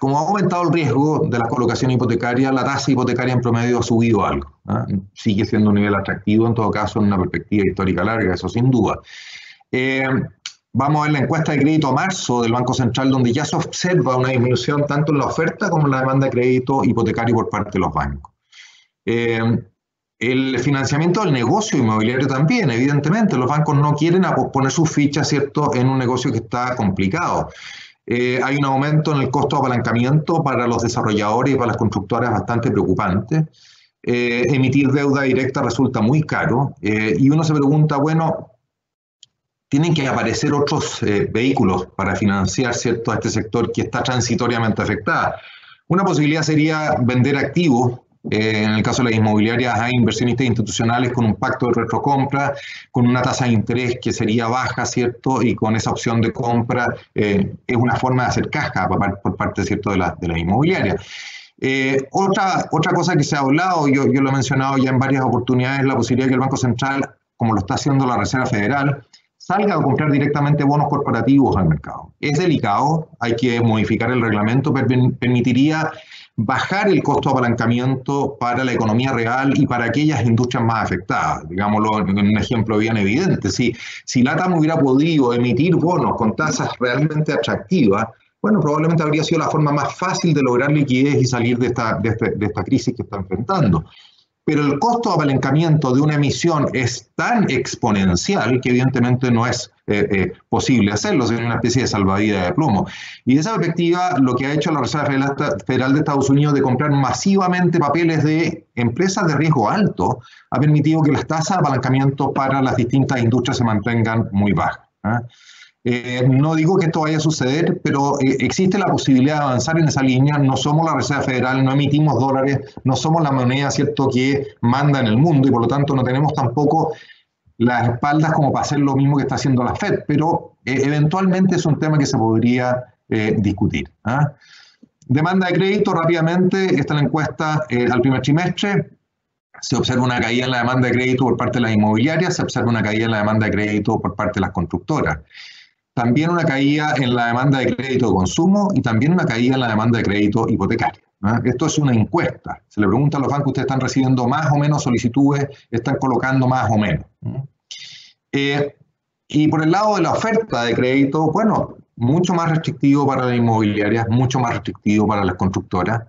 Como ha aumentado el riesgo de la colocación hipotecaria, la tasa hipotecaria en promedio ha subido algo. Sigue siendo un nivel atractivo, en todo caso, en una perspectiva histórica larga, eso sin duda. vamos a ver la encuesta de crédito a marzo del Banco Central, donde ya se observa una disminución tanto en la oferta como en la demanda de crédito hipotecario por parte de los bancos. El financiamiento del negocio inmobiliario también, evidentemente, los bancos no quieren poner sus fichas, ¿cierto?, en un negocio que está complicado. Hay un aumento en el costo de apalancamiento para los desarrolladores y para las constructoras bastante preocupante. Emitir deuda directa resulta muy caro y uno se pregunta, bueno, tienen que aparecer otros vehículos para financiar, ¿cierto?, a este sector que está transitoriamente afectado. Una posibilidad sería vender activos, en el caso de las inmobiliarias hay inversionistas institucionales con un pacto de retrocompra, con una tasa de interés que sería baja, ¿cierto?, y con esa opción de compra es una forma de hacer caja por parte, ¿cierto?, de la inmobiliaria. Otra cosa que se ha hablado, yo lo he mencionado ya en varias oportunidades, es la posibilidad de que el Banco Central, como lo está haciendo la Reserva Federal, salga a comprar directamente bonos corporativos al mercado. Es delicado, hay que modificar el reglamento, permitiría bajar el costo de apalancamiento para la economía real y para aquellas industrias más afectadas. Digámoslo en un ejemplo bien evidente. Si LATAM hubiera podido emitir bonos con tasas realmente atractivas, bueno, probablemente habría sido la forma más fácil de lograr liquidez y salir de esta crisis que está enfrentando. Pero el costo de apalancamiento de una emisión es tan exponencial que evidentemente no es posible hacerlo, sería una especie de salvavidas de plomo. Y de esa perspectiva, lo que ha hecho la Reserva Federal de Estados Unidos de comprar masivamente papeles de empresas de riesgo alto ha permitido que las tasas de apalancamiento para las distintas industrias se mantengan muy bajas. No digo que esto vaya a suceder, pero existe la posibilidad de avanzar en esa línea. No somos la Reserva Federal, no emitimos dólares, no somos la moneda, ¿cierto?, que manda en el mundo y por lo tanto no tenemos tampoco las espaldas como para hacer lo mismo que está haciendo la Fed, pero eventualmente es un tema que se podría discutir. Demanda de crédito, rápidamente, esta es la encuesta al primer trimestre. Se observa una caída en la demanda de crédito por parte de las inmobiliarias, se observa una caída en la demanda de crédito por parte de las constructoras. También una caída en la demanda de crédito de consumo y también una caída en la demanda de crédito hipotecario. Esto es una encuesta. Se le pregunta a los bancos, ¿ustedes están recibiendo más o menos solicitudes? ¿Están colocando más o menos? Y por el lado de la oferta de crédito, bueno, mucho más restrictivo para las inmobiliarias, mucho más restrictivo para las constructoras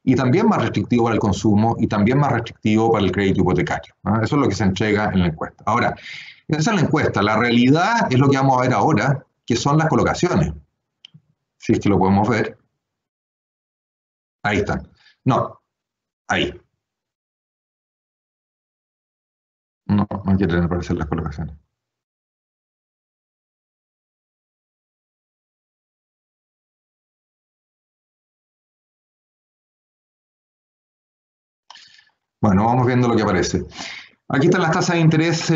y también más restrictivo para el consumo y también más restrictivo para el crédito hipotecario. Eso es lo que se entrega en la encuesta. Ahora, esa es la encuesta. La realidad es lo que vamos a ver ahora, que son las colocaciones. Si es que lo podemos ver. Ahí están. No, ahí. No quieren aparecer las colocaciones. Bueno, vamos viendo lo que aparece. Aquí están las tasas de interés,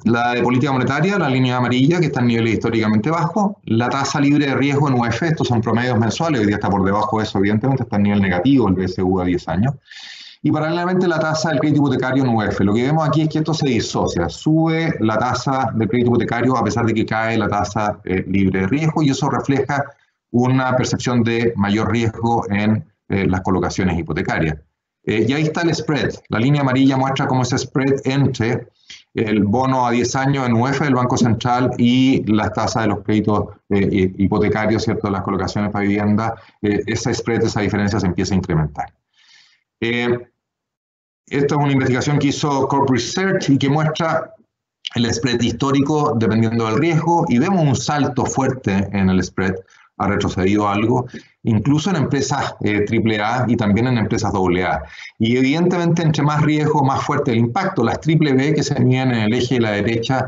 la de política monetaria, la línea amarilla, que está en niveles históricamente bajos. La tasa libre de riesgo en UF, estos son promedios mensuales, hoy día está por debajo de eso, evidentemente, está en nivel negativo, el BSU a 10 años. Y paralelamente la tasa del crédito hipotecario en UF. Lo que vemos aquí es que esto se disocia. Sube la tasa del crédito hipotecario a pesar de que cae la tasa libre de riesgo, y eso refleja una percepción de mayor riesgo en las colocaciones hipotecarias. Y ahí está el spread. La línea amarilla muestra cómo ese spread entre el bono a 10 años en UF del Banco Central y las tasas de los créditos hipotecarios, ¿cierto?, de las colocaciones para vivienda, ese spread, esa diferencia se empieza a incrementar. Esta es una investigación que hizo Corp Research y que muestra el spread histórico dependiendo del riesgo, y vemos un salto fuerte en el spread. Ha retrocedido algo, incluso en empresas AAA y también en empresas AA. Y evidentemente, entre más riesgo, más fuerte el impacto. Las BBB, que se miden en el eje de la derecha,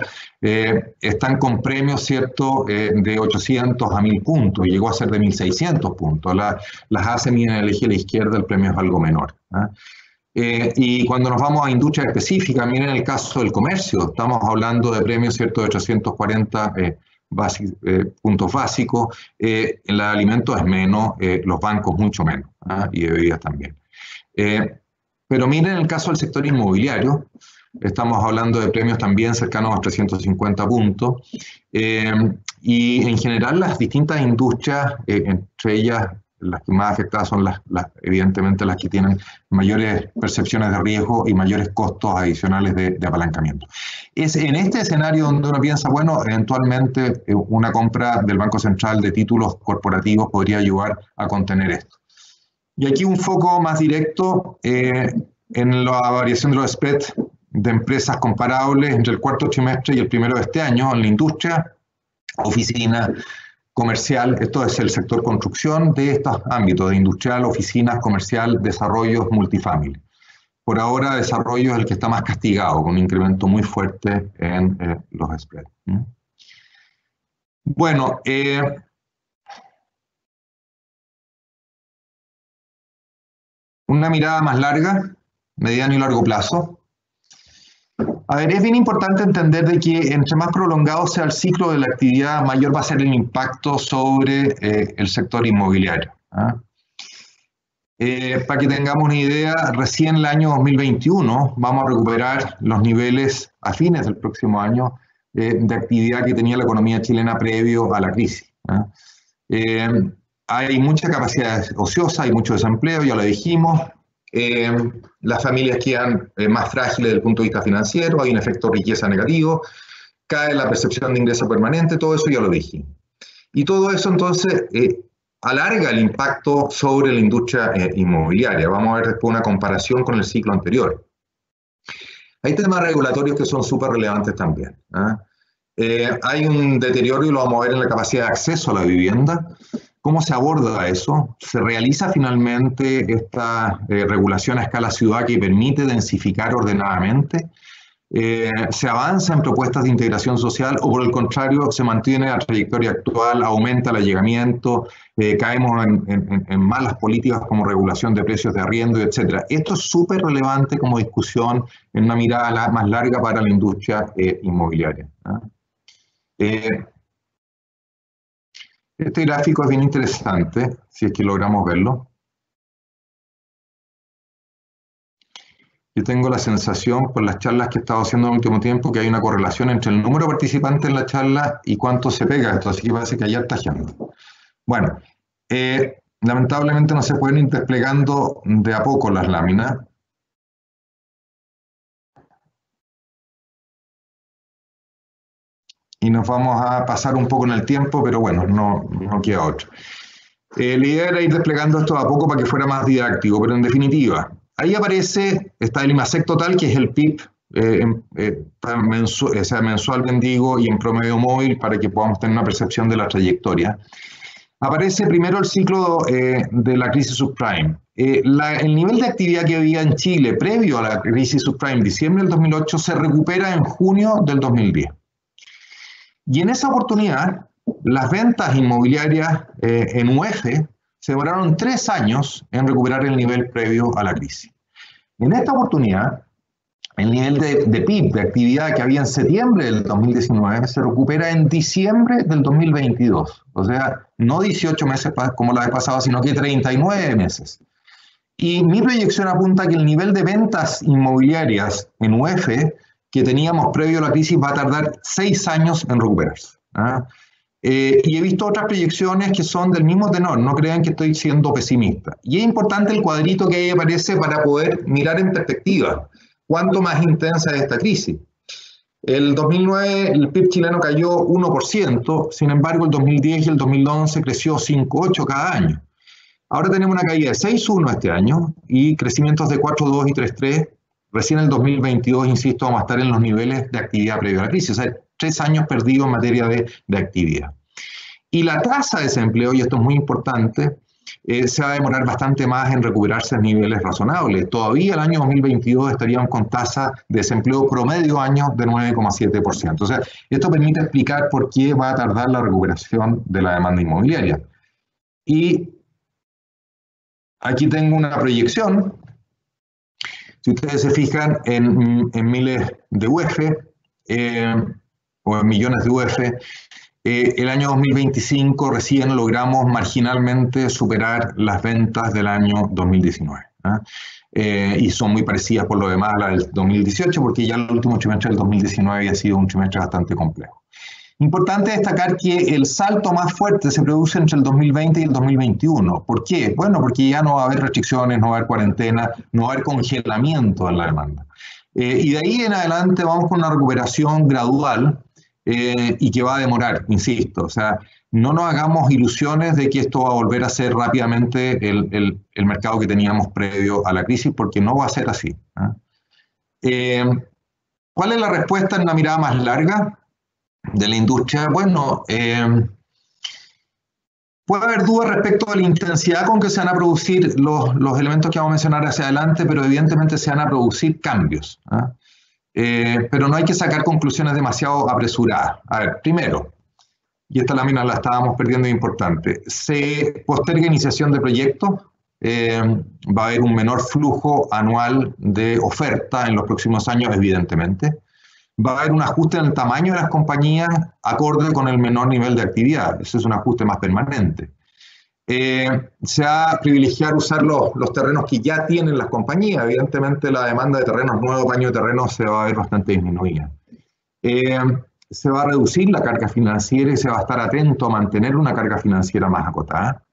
están con premios, ¿cierto?, de 800 a 1000 puntos. Llegó a ser de 1600 puntos. Las A se miden en el eje de la izquierda, el premio es algo menor. Y cuando nos vamos a industria específica, miren el caso del comercio. Estamos hablando de premios, ¿cierto?, de 840 puntos básicos. En la de alimentos es menos, los bancos mucho menos, y de bebidas también. Pero miren el caso del sector inmobiliario, estamos hablando de premios también cercanos a 350 puntos, y en general las distintas industrias, entre ellas las que más afectadas son evidentemente las que tienen mayores percepciones de riesgo y mayores costos adicionales de apalancamiento. Es en este escenario donde uno piensa, bueno, eventualmente una compra del Banco Central de títulos corporativos podría ayudar a contener esto. Y aquí un foco más directo en la variación de los spreads de empresas comparables entre el cuarto trimestre y el primero de este año en la industria, oficina, comercial, esto es el sector construcción de estos ámbitos, de industrial, oficinas, comercial, desarrollos, multifamily. Por ahora, desarrollo es el que está más castigado, con un incremento muy fuerte en los spreads. Bueno, una mirada más larga, mediano y largo plazo. A ver, es bien importante entender de que entre más prolongado sea el ciclo de la actividad, mayor va a ser el impacto sobre el sector inmobiliario. Para que tengamos una idea, recién el año 2021 vamos a recuperar los niveles a fines del próximo año de actividad que tenía la economía chilena previo a la crisis. Hay mucha capacidad ociosa, hay mucho desempleo, ya lo dijimos. Las familias quedan más frágiles desde el punto de vista financiero, hay un efecto riqueza negativo, cae la percepción de ingreso permanente, todo eso ya lo dije. Y todo eso entonces alarga el impacto sobre la industria inmobiliaria. Vamos a ver después una comparación con el ciclo anterior. Hay temas regulatorios que son súper relevantes también. Hay un deterioro, y lo vamos a ver en la capacidad de acceso a la vivienda. ¿Cómo se aborda eso? Se realiza finalmente esta regulación a escala ciudad que permite densificar ordenadamente. Se avanza en propuestas de integración social o por el contrario se mantiene la trayectoria actual, aumenta el allegamiento, caemos en malas políticas como regulación de precios de arriendo, etc. Esto es súper relevante como discusión en una mirada más larga para la industria inmobiliaria. Este gráfico es bien interesante, si es que logramos verlo. Yo tengo la sensación, por las charlas que he estado haciendo en el último tiempo, que hay una correlación entre el número de participantes en la charla y cuánto se pega esto, así que parece que hay harta gente. Bueno, lamentablemente no se pueden ir desplegando de a poco las láminas. Y nos vamos a pasar un poco en el tiempo, pero bueno, no queda otro. La idea era ir desplegando esto de a poco para que fuera más didáctico, pero en definitiva, ahí aparece, está el IMASEC total, que es el PIB mensual, bendigo, y en promedio móvil, para que podamos tener una percepción de la trayectoria. Aparece primero el ciclo de la crisis subprime. El nivel de actividad que había en Chile previo a la crisis subprime, diciembre del 2008, se recupera en junio del 2010. Y en esa oportunidad, las ventas inmobiliarias en UF se demoraron 3 años en recuperar el nivel previo a la crisis. En esta oportunidad, el nivel de PIB, de actividad que había en septiembre del 2019, se recupera en diciembre del 2022. O sea, no 18 meses como la vez pasada, sino que 39 meses. Y mi proyección apunta a que el nivel de ventas inmobiliarias en UF que teníamos previo a la crisis va a tardar 6 años en recuperarse. Y he visto otras proyecciones que son del mismo tenor, no crean que estoy siendo pesimista. Y es importante el cuadrito que ahí aparece para poder mirar en perspectiva cuánto más intensa es esta crisis. El 2009 el PIB chileno cayó 1%, sin embargo el 2010 y el 2011 creció 5,8% cada año. Ahora tenemos una caída de 6,1% este año y crecimientos de 4,2% y 3,3%. Recién en el 2022, insisto, vamos a estar en los niveles de actividad previo a la crisis, o sea, 3 años perdidos en materia de actividad. Y la tasa de desempleo, y esto es muy importante, se va a demorar bastante más en recuperarse a niveles razonables. Todavía el año 2022 estaríamos con tasa de desempleo promedio año de 9,7%. O sea, esto permite explicar por qué va a tardar la recuperación de la demanda inmobiliaria. Y aquí tengo una proyección. Si ustedes se fijan en miles de UF o en millones de UF, el año 2025 recién logramos marginalmente superar las ventas del año 2019. Y son muy parecidas por lo demás a las del 2018, porque ya el último trimestre del 2019 había sido un trimestre bastante complejo. Importante destacar que el salto más fuerte se produce entre el 2020 y el 2021. ¿Por qué? Bueno, porque ya no va a haber restricciones, no va a haber cuarentena, no va a haber congelamiento en la demanda. Y de ahí en adelante vamos con una recuperación gradual y que va a demorar, insisto. O sea, no nos hagamos ilusiones de que esto va a volver a ser rápidamente el mercado que teníamos previo a la crisis, porque no va a ser así. ¿Cuál es la respuesta en una mirada más larga de la industria? Bueno, puede haber dudas respecto a la intensidad con que se van a producir los elementos que vamos a mencionar hacia adelante, pero evidentemente se van a producir cambios. Pero no hay que sacar conclusiones demasiado apresuradas. A ver, primero, y esta lámina la estábamos perdiendo, es importante, se posterga iniciación de proyectos, va a haber un menor flujo anual de oferta en los próximos años, evidentemente. Va a haber un ajuste en el tamaño de las compañías acorde con el menor nivel de actividad. Ese es un ajuste más permanente. Se va a privilegiar usar los terrenos que ya tienen las compañías. Evidentemente la demanda de terrenos nuevos, baño de terrenos, se va a ver bastante disminuida. Se va a reducir la carga financiera y se va a estar atento a mantener una carga financiera más acotada.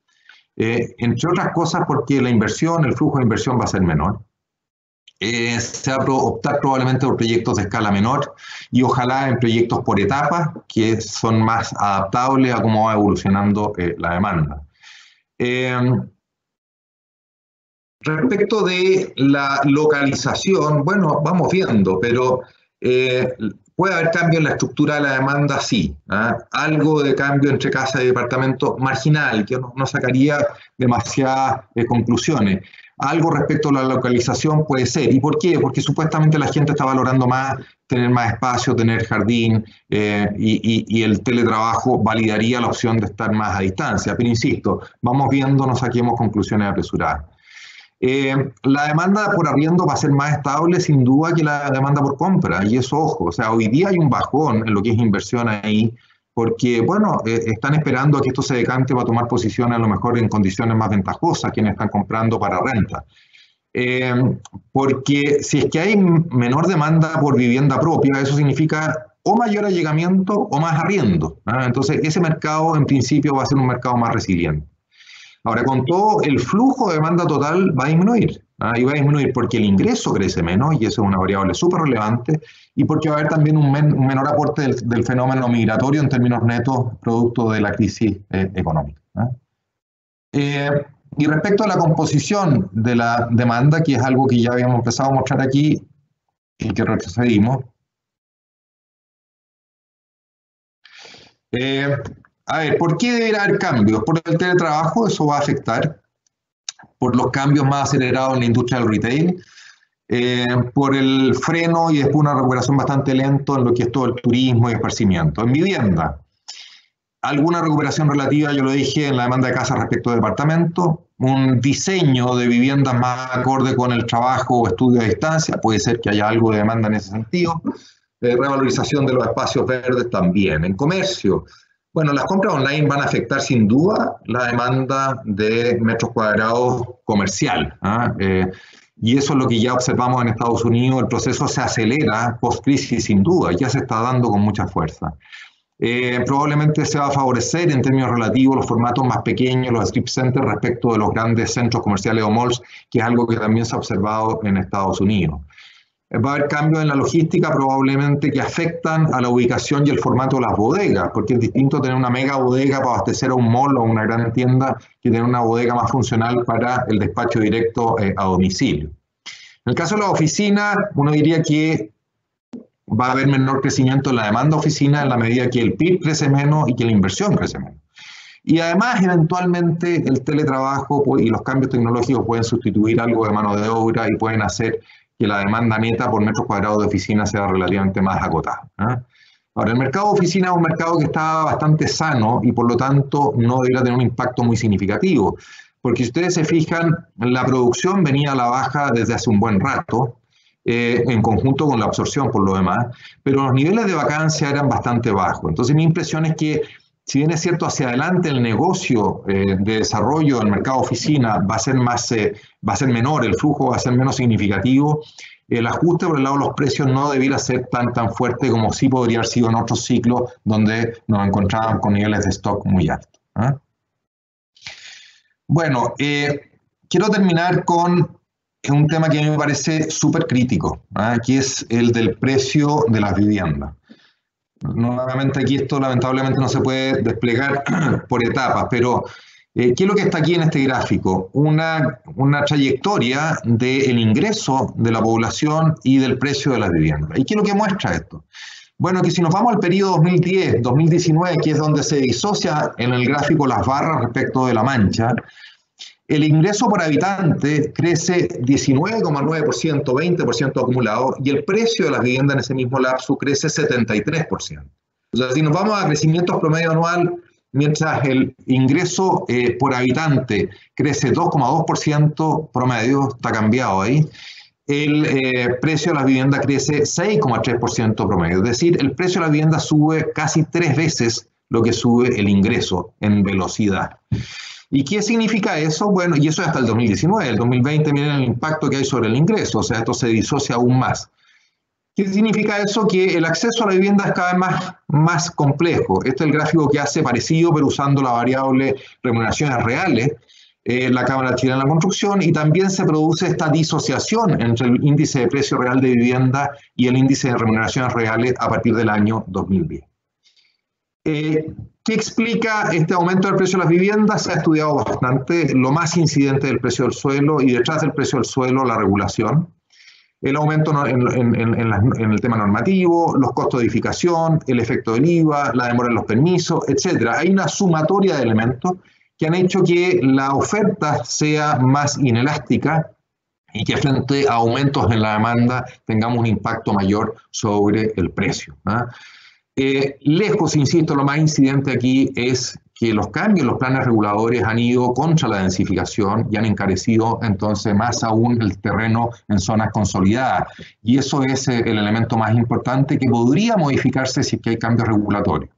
Entre otras cosas porque la inversión, el flujo de inversión va a ser menor. Se va a optar probablemente por proyectos de escala menor y ojalá en proyectos por etapas que son más adaptables a cómo va evolucionando la demanda. Respecto de la localización, bueno, vamos viendo, pero puede haber cambio en la estructura de la demanda, sí. Algo de cambio entre casa y departamento marginal, que no sacaría demasiadas conclusiones. Algo respecto a la localización puede ser. ¿Y por qué? Porque supuestamente la gente está valorando más tener más espacio, tener jardín, y el teletrabajo validaría la opción de estar más a distancia. Pero insisto, vamos viendo, no saquemos conclusiones apresuradas. La demanda por arriendo va a ser más estable sin duda que la demanda por compra, y eso, ojo, o sea, hoy día hay un bajón en lo que es inversión ahí, porque, bueno, están esperando a que esto se decante para tomar posiciones a lo mejor en condiciones más ventajosas quienes están comprando para renta. Porque si es que hay menor demanda por vivienda propia, eso significa o mayor allegamiento o más arriendo. Entonces, ese mercado en principio va a ser un mercado más resiliente. Ahora, con todo, el flujo de demanda total va a disminuir. Y va a disminuir porque el ingreso crece menos, y eso es una variable súper relevante, y porque va a haber también un menor aporte del fenómeno migratorio en términos netos, producto de la crisis económica. Y respecto a la composición de la demanda, que es algo que ya habíamos empezado a mostrar aquí y que retrocedimos. A ver, ¿por qué deberá haber cambios? Por el teletrabajo, eso va a afectar. Por los cambios más acelerados en la industria del retail. Por el freno y después una recuperación bastante lenta en lo que es todo el turismo y esparcimiento. En vivienda, alguna recuperación relativa, yo lo dije, en la demanda de casas respecto de departamentos. Un diseño de viviendas más acorde con el trabajo o estudio a distancia. Puede ser que haya algo de demanda en ese sentido. Revalorización de los espacios verdes también. En comercio, bueno, las compras online van a afectar sin duda la demanda de metros cuadrados comercial. Y eso es lo que ya observamos en Estados Unidos. El proceso se acelera post-crisis sin duda, ya se está dando con mucha fuerza. Probablemente se va a favorecer en términos relativos los formatos más pequeños, los strip centers, respecto de los grandes centros comerciales o malls, que es algo que también se ha observado en Estados Unidos. Va a haber cambios en la logística probablemente que afectan a la ubicación y el formato de las bodegas, porque es distinto tener una mega bodega para abastecer a un mall o una gran tienda que tener una bodega más funcional para el despacho directo a domicilio. En el caso de las oficinas, uno diría que va a haber menor crecimiento en la demanda de oficina en la medida que el PIB crece menos y que la inversión crece menos. Y además, eventualmente, el teletrabajo y los cambios tecnológicos pueden sustituir algo de mano de obra y pueden hacer que la demanda neta por metros cuadrados de oficina sea relativamente más acotada. Ahora, el mercado de oficina es un mercado que está bastante sano y por lo tanto no debería tener un impacto muy significativo, porque si ustedes se fijan, la producción venía a la baja desde hace un buen rato, en conjunto con la absorción por lo demás, pero los niveles de vacancia eran bastante bajos. Entonces mi impresión es que si bien es cierto, hacia adelante el negocio de desarrollo del mercado oficina va a ser menor, el flujo va a ser menos significativo, el ajuste por el lado de los precios no debiera ser tan fuerte como sí podría haber sido en otros ciclos donde nos encontrábamos con niveles de stock muy altos. Bueno, quiero terminar con un tema que a mí me parece súper crítico, que es el del precio de las viviendas. Nuevamente aquí esto lamentablemente no se puede desplegar por etapas, pero ¿qué es lo que está aquí en este gráfico? Una trayectoria del ingreso de la población y del precio de las viviendas. ¿Y qué es lo que muestra esto? Bueno, que si nos vamos al periodo 2010-2019, que es donde se disocia en el gráfico las barras respecto de la mancha, el ingreso por habitante crece 19,9%, 20% acumulado, y el precio de las viviendas en ese mismo lapso crece 73%. O sea, si nos vamos a crecimientos promedio anual, mientras el ingreso por habitante crece 2,2% promedio, está cambiado ahí, el precio de las viviendas crece 6,3% promedio. Es decir, el precio de la vivienda sube casi 3 veces lo que sube el ingreso en velocidad. ¿Y qué significa eso? Bueno, y eso es hasta el 2019. El 2020, miren el impacto que hay sobre el ingreso, o sea, esto se disocia aún más. ¿Qué significa eso? Que el acceso a la vivienda es cada vez más complejo. Este es el gráfico que hace parecido, pero usando la variable remuneraciones reales, la Cámara Chilena de la Construcción, y también se produce esta disociación entre el índice de precio real de vivienda y el índice de remuneraciones reales a partir del año 2010. ¿Qué explica este aumento del precio de las viviendas? Se ha estudiado bastante. Lo más incidente del precio del suelo, y detrás del precio del suelo la regulación, el aumento en el tema normativo, los costos de edificación, el efecto del IVA, la demora en los permisos, etc. Hay una sumatoria de elementos que han hecho que la oferta sea más inelástica y que frente a aumentos en la demanda tengamos un impacto mayor sobre el precio. Lejos, insisto, lo más incidente aquí es que los cambios en los planes reguladores han ido contra la densificación y han encarecido entonces más aún el terreno en zonas consolidadas. Y eso es el elemento más importante que podría modificarse si es que hay cambios regulatorios.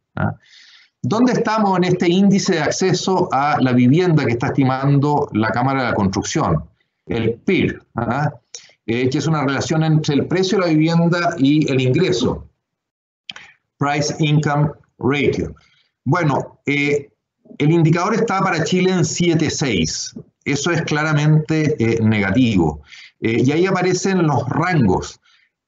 ¿Dónde estamos en este índice de acceso a la vivienda que está estimando la Cámara de la Construcción? El PIR, que es una relación entre el precio de la vivienda y el ingreso. Price Income Ratio. Bueno, el indicador está para Chile en 7,6. Eso es claramente negativo. Y ahí aparecen los rangos.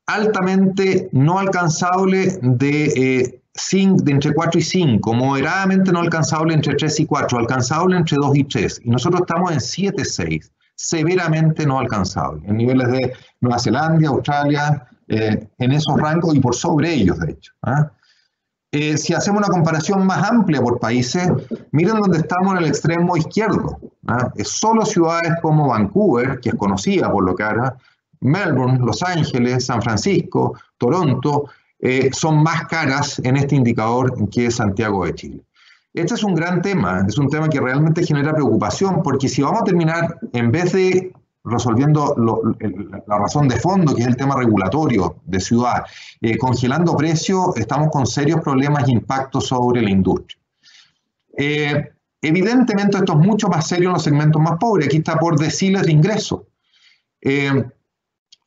Altamente no alcanzable de entre 4 y 5, moderadamente no alcanzable entre 3 y 4, alcanzable entre 2 y 3. Y nosotros estamos en 7,6, severamente no alcanzable, en niveles de Nueva Zelanda, Australia, en esos rangos y por sobre ellos, de hecho. Si hacemos una comparación más amplia por países, miren dónde estamos en el extremo izquierdo. Solo ciudades como Vancouver, que es conocida por lo cara, Melbourne, Los Ángeles, San Francisco, Toronto, son más caras en este indicador que Santiago de Chile. Este es un gran tema, es un tema que realmente genera preocupación, porque si vamos a terminar, en vez de resolviendo la razón de fondo, que es el tema regulatorio de ciudad, congelando precios, estamos con serios problemas e impactos sobre la industria. Evidentemente esto es mucho más serio en los segmentos más pobres, aquí está por deciles de ingresos.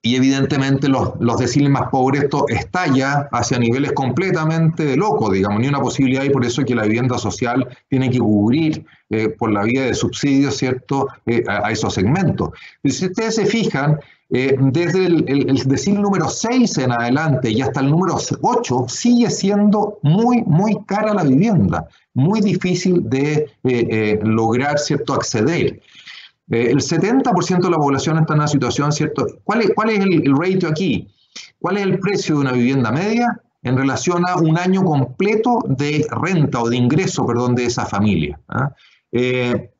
Y evidentemente los deciles más pobres, esto estalla hacia niveles completamente de loco, digamos, ni una posibilidad, y por eso es que la vivienda social tiene que cubrir por la vía de subsidios, ¿cierto?, a esos segmentos. Y si ustedes se fijan, desde el decil número 6 en adelante y hasta el número 8 sigue siendo muy cara la vivienda, muy difícil de lograr, ¿cierto?, acceder. El 70% de la población está en una situación, ¿cierto? ¿Cuál es el ratio aquí? ¿Cuál es el precio de una vivienda media en relación a un año completo de renta o de ingreso, perdón, de esa familia?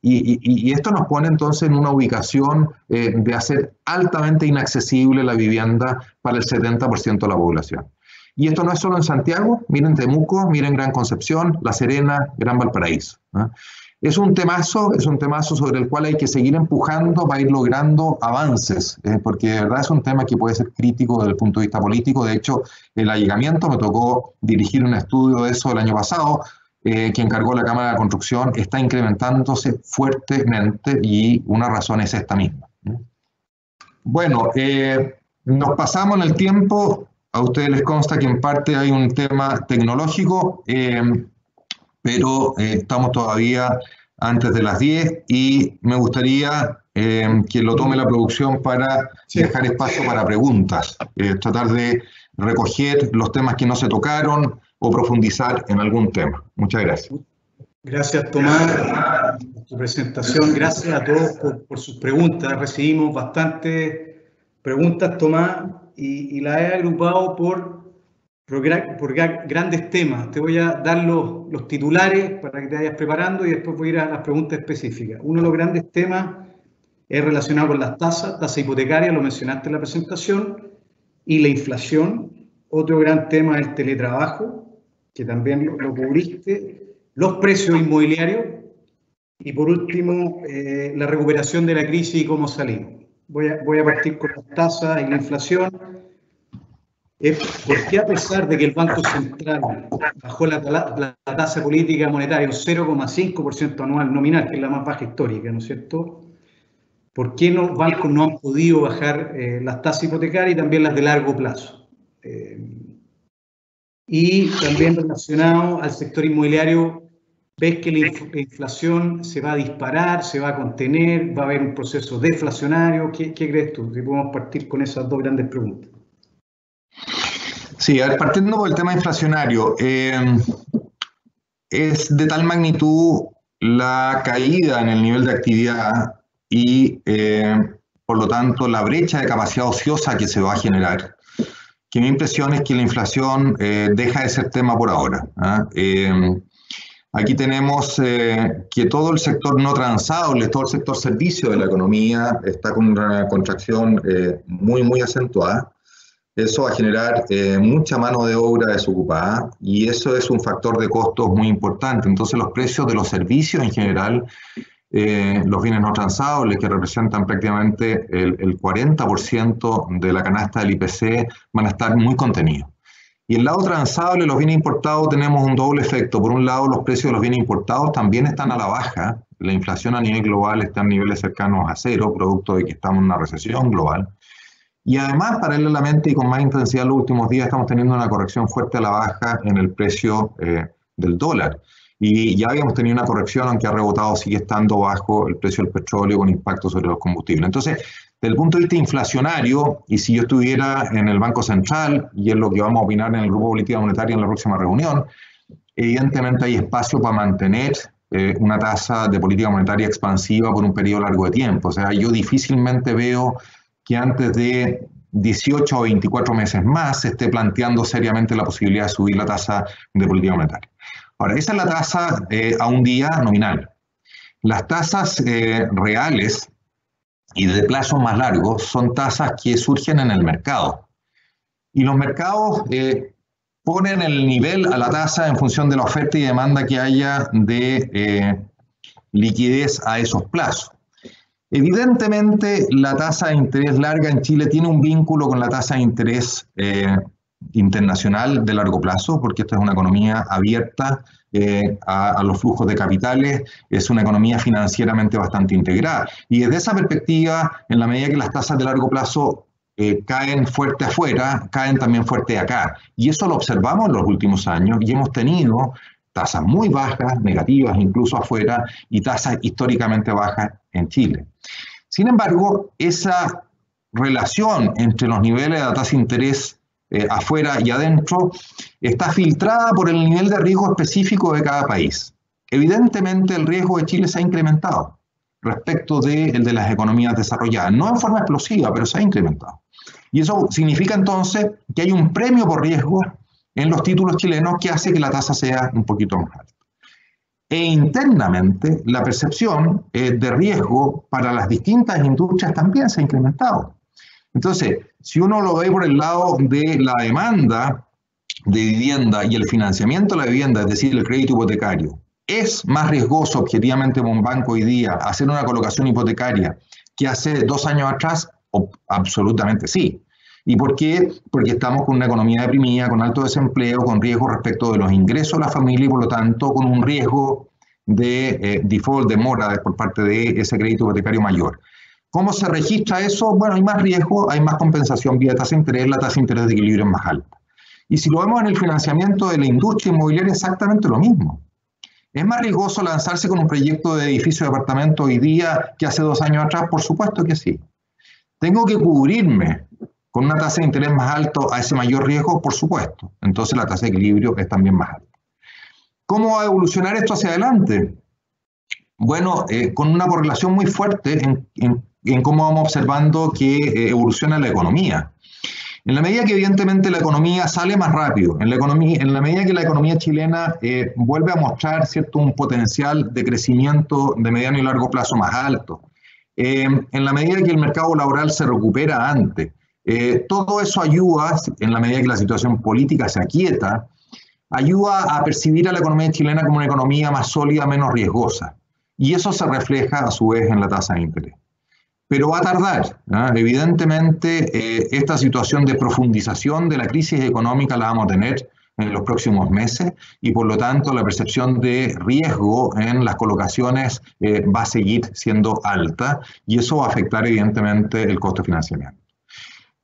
Y esto nos pone entonces en una ubicación de hacer altamente inaccesible la vivienda para el 70% de la población. Y esto no es solo en Santiago, miren Temuco, miren Gran Concepción, La Serena, Gran Valparaíso. Es un temazo sobre el cual hay que seguir empujando para ir logrando avances, porque de verdad es un tema que puede ser crítico desde el punto de vista político. De hecho, el allegamiento, me tocó dirigir un estudio de eso el año pasado, que encargó la Cámara de Construcción está incrementándose fuertemente y una razón es esta misma. Bueno, nos pasamos en el tiempo. A ustedes les consta que en parte hay un tema tecnológico, pero estamos todavía antes de las 10 y me gustaría que lo tome la producción para dejar espacio para preguntas, tratar de recoger los temas que no se tocaron o profundizar en algún tema. Muchas gracias. Gracias, Tomás, por tu presentación. Gracias a todos por sus preguntas. Recibimos bastantes preguntas, Tomás, y las he agrupado por grandes temas. Te voy a dar los titulares para que te vayas preparando y después voy a ir a las preguntas específicas. Uno de los grandes temas es relacionado con las tasa hipotecaria, lo mencionaste en la presentación, y la inflación. Otro gran tema es el teletrabajo, que también lo cubriste, los precios inmobiliarios y por último la recuperación de la crisis y cómo salimos. Voy a partir con las tasas y la inflación. ¿Por qué a pesar de que el Banco Central bajó la tasa política monetaria un 0,5% anual nominal, que es la más baja histórica, ¿no es cierto? ¿Por qué los bancos no han podido bajar las tasas hipotecarias y también las de largo plazo? Y también relacionado al sector inmobiliario, ¿ves que la inflación se va a disparar, se va a contener, va a haber un proceso deflacionario? ¿Qué crees tú? Si podemos partir con esas dos grandes preguntas. Sí, a ver, partiendo por el tema inflacionario, es de tal magnitud la caída en el nivel de actividad y, por lo tanto, la brecha de capacidad ociosa que se va a generar, que mi impresión es que la inflación deja de ser tema por ahora. Aquí tenemos que todo el sector no transable, todo el sector servicio de la economía está con una contracción muy acentuada. Eso va a generar mucha mano de obra desocupada y eso es un factor de costos muy importante. Entonces los precios de los servicios en general, los bienes no transables, que representan prácticamente el 40% de la canasta del IPC, van a estar muy contenidos. Y el lado transable, los bienes importados, tenemos un doble efecto. Por un lado, los precios de los bienes importados también están a la baja. La inflación a nivel global está en niveles cercanos a cero, producto de que estamos en una recesión global. Y además, paralelamente y con más intensidad en los últimos días, estamos teniendo una corrección fuerte a la baja en el precio del dólar. Y ya habíamos tenido una corrección, aunque ha rebotado, sigue estando bajo el precio del petróleo con impacto sobre los combustibles. Entonces, desde el punto de vista inflacionario, y si yo estuviera en el Banco Central, y es lo que vamos a opinar en el Grupo de Política Monetaria en la próxima reunión, evidentemente hay espacio para mantener una tasa de política monetaria expansiva por un periodo largo de tiempo. O sea, yo difícilmente veo que antes de 18 o 24 meses más se esté planteando seriamente la posibilidad de subir la tasa de política monetaria. Ahora, esa es la tasa a un día nominal. Las tasas reales y de plazos más largos son tasas que surgen en el mercado. Y los mercados ponen el nivel a la tasa en función de la oferta y demanda que haya de liquidez a esos plazos. Evidentemente, la tasa de interés larga en Chile tiene un vínculo con la tasa de interés internacional de largo plazo, porque esta es una economía abierta a los flujos de capitales, es una economía financieramente bastante integrada. Y desde esa perspectiva, en la medida que las tasas de largo plazo caen fuerte afuera, caen también fuerte acá. Y eso lo observamos en los últimos años y hemos tenido tasas muy bajas, negativas incluso afuera, y tasas históricamente bajas en Chile. Sin embargo, esa relación entre los niveles de la tasa de interés afuera y adentro está filtrada por el nivel de riesgo específico de cada país. Evidentemente, el riesgo de Chile se ha incrementado respecto del de las economías desarrolladas, no en forma explosiva, pero se ha incrementado. Y eso significa entonces que hay un premio por riesgo en los títulos chilenos que hace que la tasa sea un poquito más alta. E internamente, la percepción de riesgo para las distintas industrias también se ha incrementado. Entonces, si uno lo ve por el lado de la demanda de vivienda y el financiamiento de la vivienda, es decir, el crédito hipotecario, ¿es más riesgoso objetivamente para un banco hoy día hacer una colocación hipotecaria que hace 2 años atrás? Absolutamente sí. ¿Y por qué? Porque estamos con una economía deprimida, con alto desempleo, con riesgo respecto de los ingresos de la familia y por lo tanto con un riesgo de default, de mora por parte de ese crédito hipotecario mayor. ¿Cómo se registra eso? Bueno, hay más riesgo, hay más compensación vía tasa de interés, la tasa de interés de equilibrio es más alta. Y si lo vemos en el financiamiento de la industria inmobiliaria, exactamente lo mismo. ¿Es más riesgoso lanzarse con un proyecto de edificio de apartamento hoy día que hace 2 años atrás? Por supuesto que sí. ¿Tengo que cubrirme con una tasa de interés más alta a ese mayor riesgo? Por supuesto. Entonces la tasa de equilibrio es también más alta. ¿Cómo va a evolucionar esto hacia adelante? Bueno, con una correlación muy fuerte en cómo vamos observando que evoluciona la economía. En la medida que evidentemente la economía sale más rápido, en la medida que la economía chilena vuelve a mostrar, ¿cierto?, un potencial de crecimiento de mediano y largo plazo más alto, en la medida que el mercado laboral se recupera antes, todo eso ayuda, en la medida que la situación política se aquieta, ayuda a percibir a la economía chilena como una economía más sólida, menos riesgosa. Y eso se refleja a su vez en la tasa de interés. Pero va a tardar, ¿no? Evidentemente, esta situación de profundización de la crisis económica la vamos a tener en los próximos meses y por lo tanto la percepción de riesgo en las colocaciones va a seguir siendo alta y eso va a afectar evidentemente el costo de financiamiento.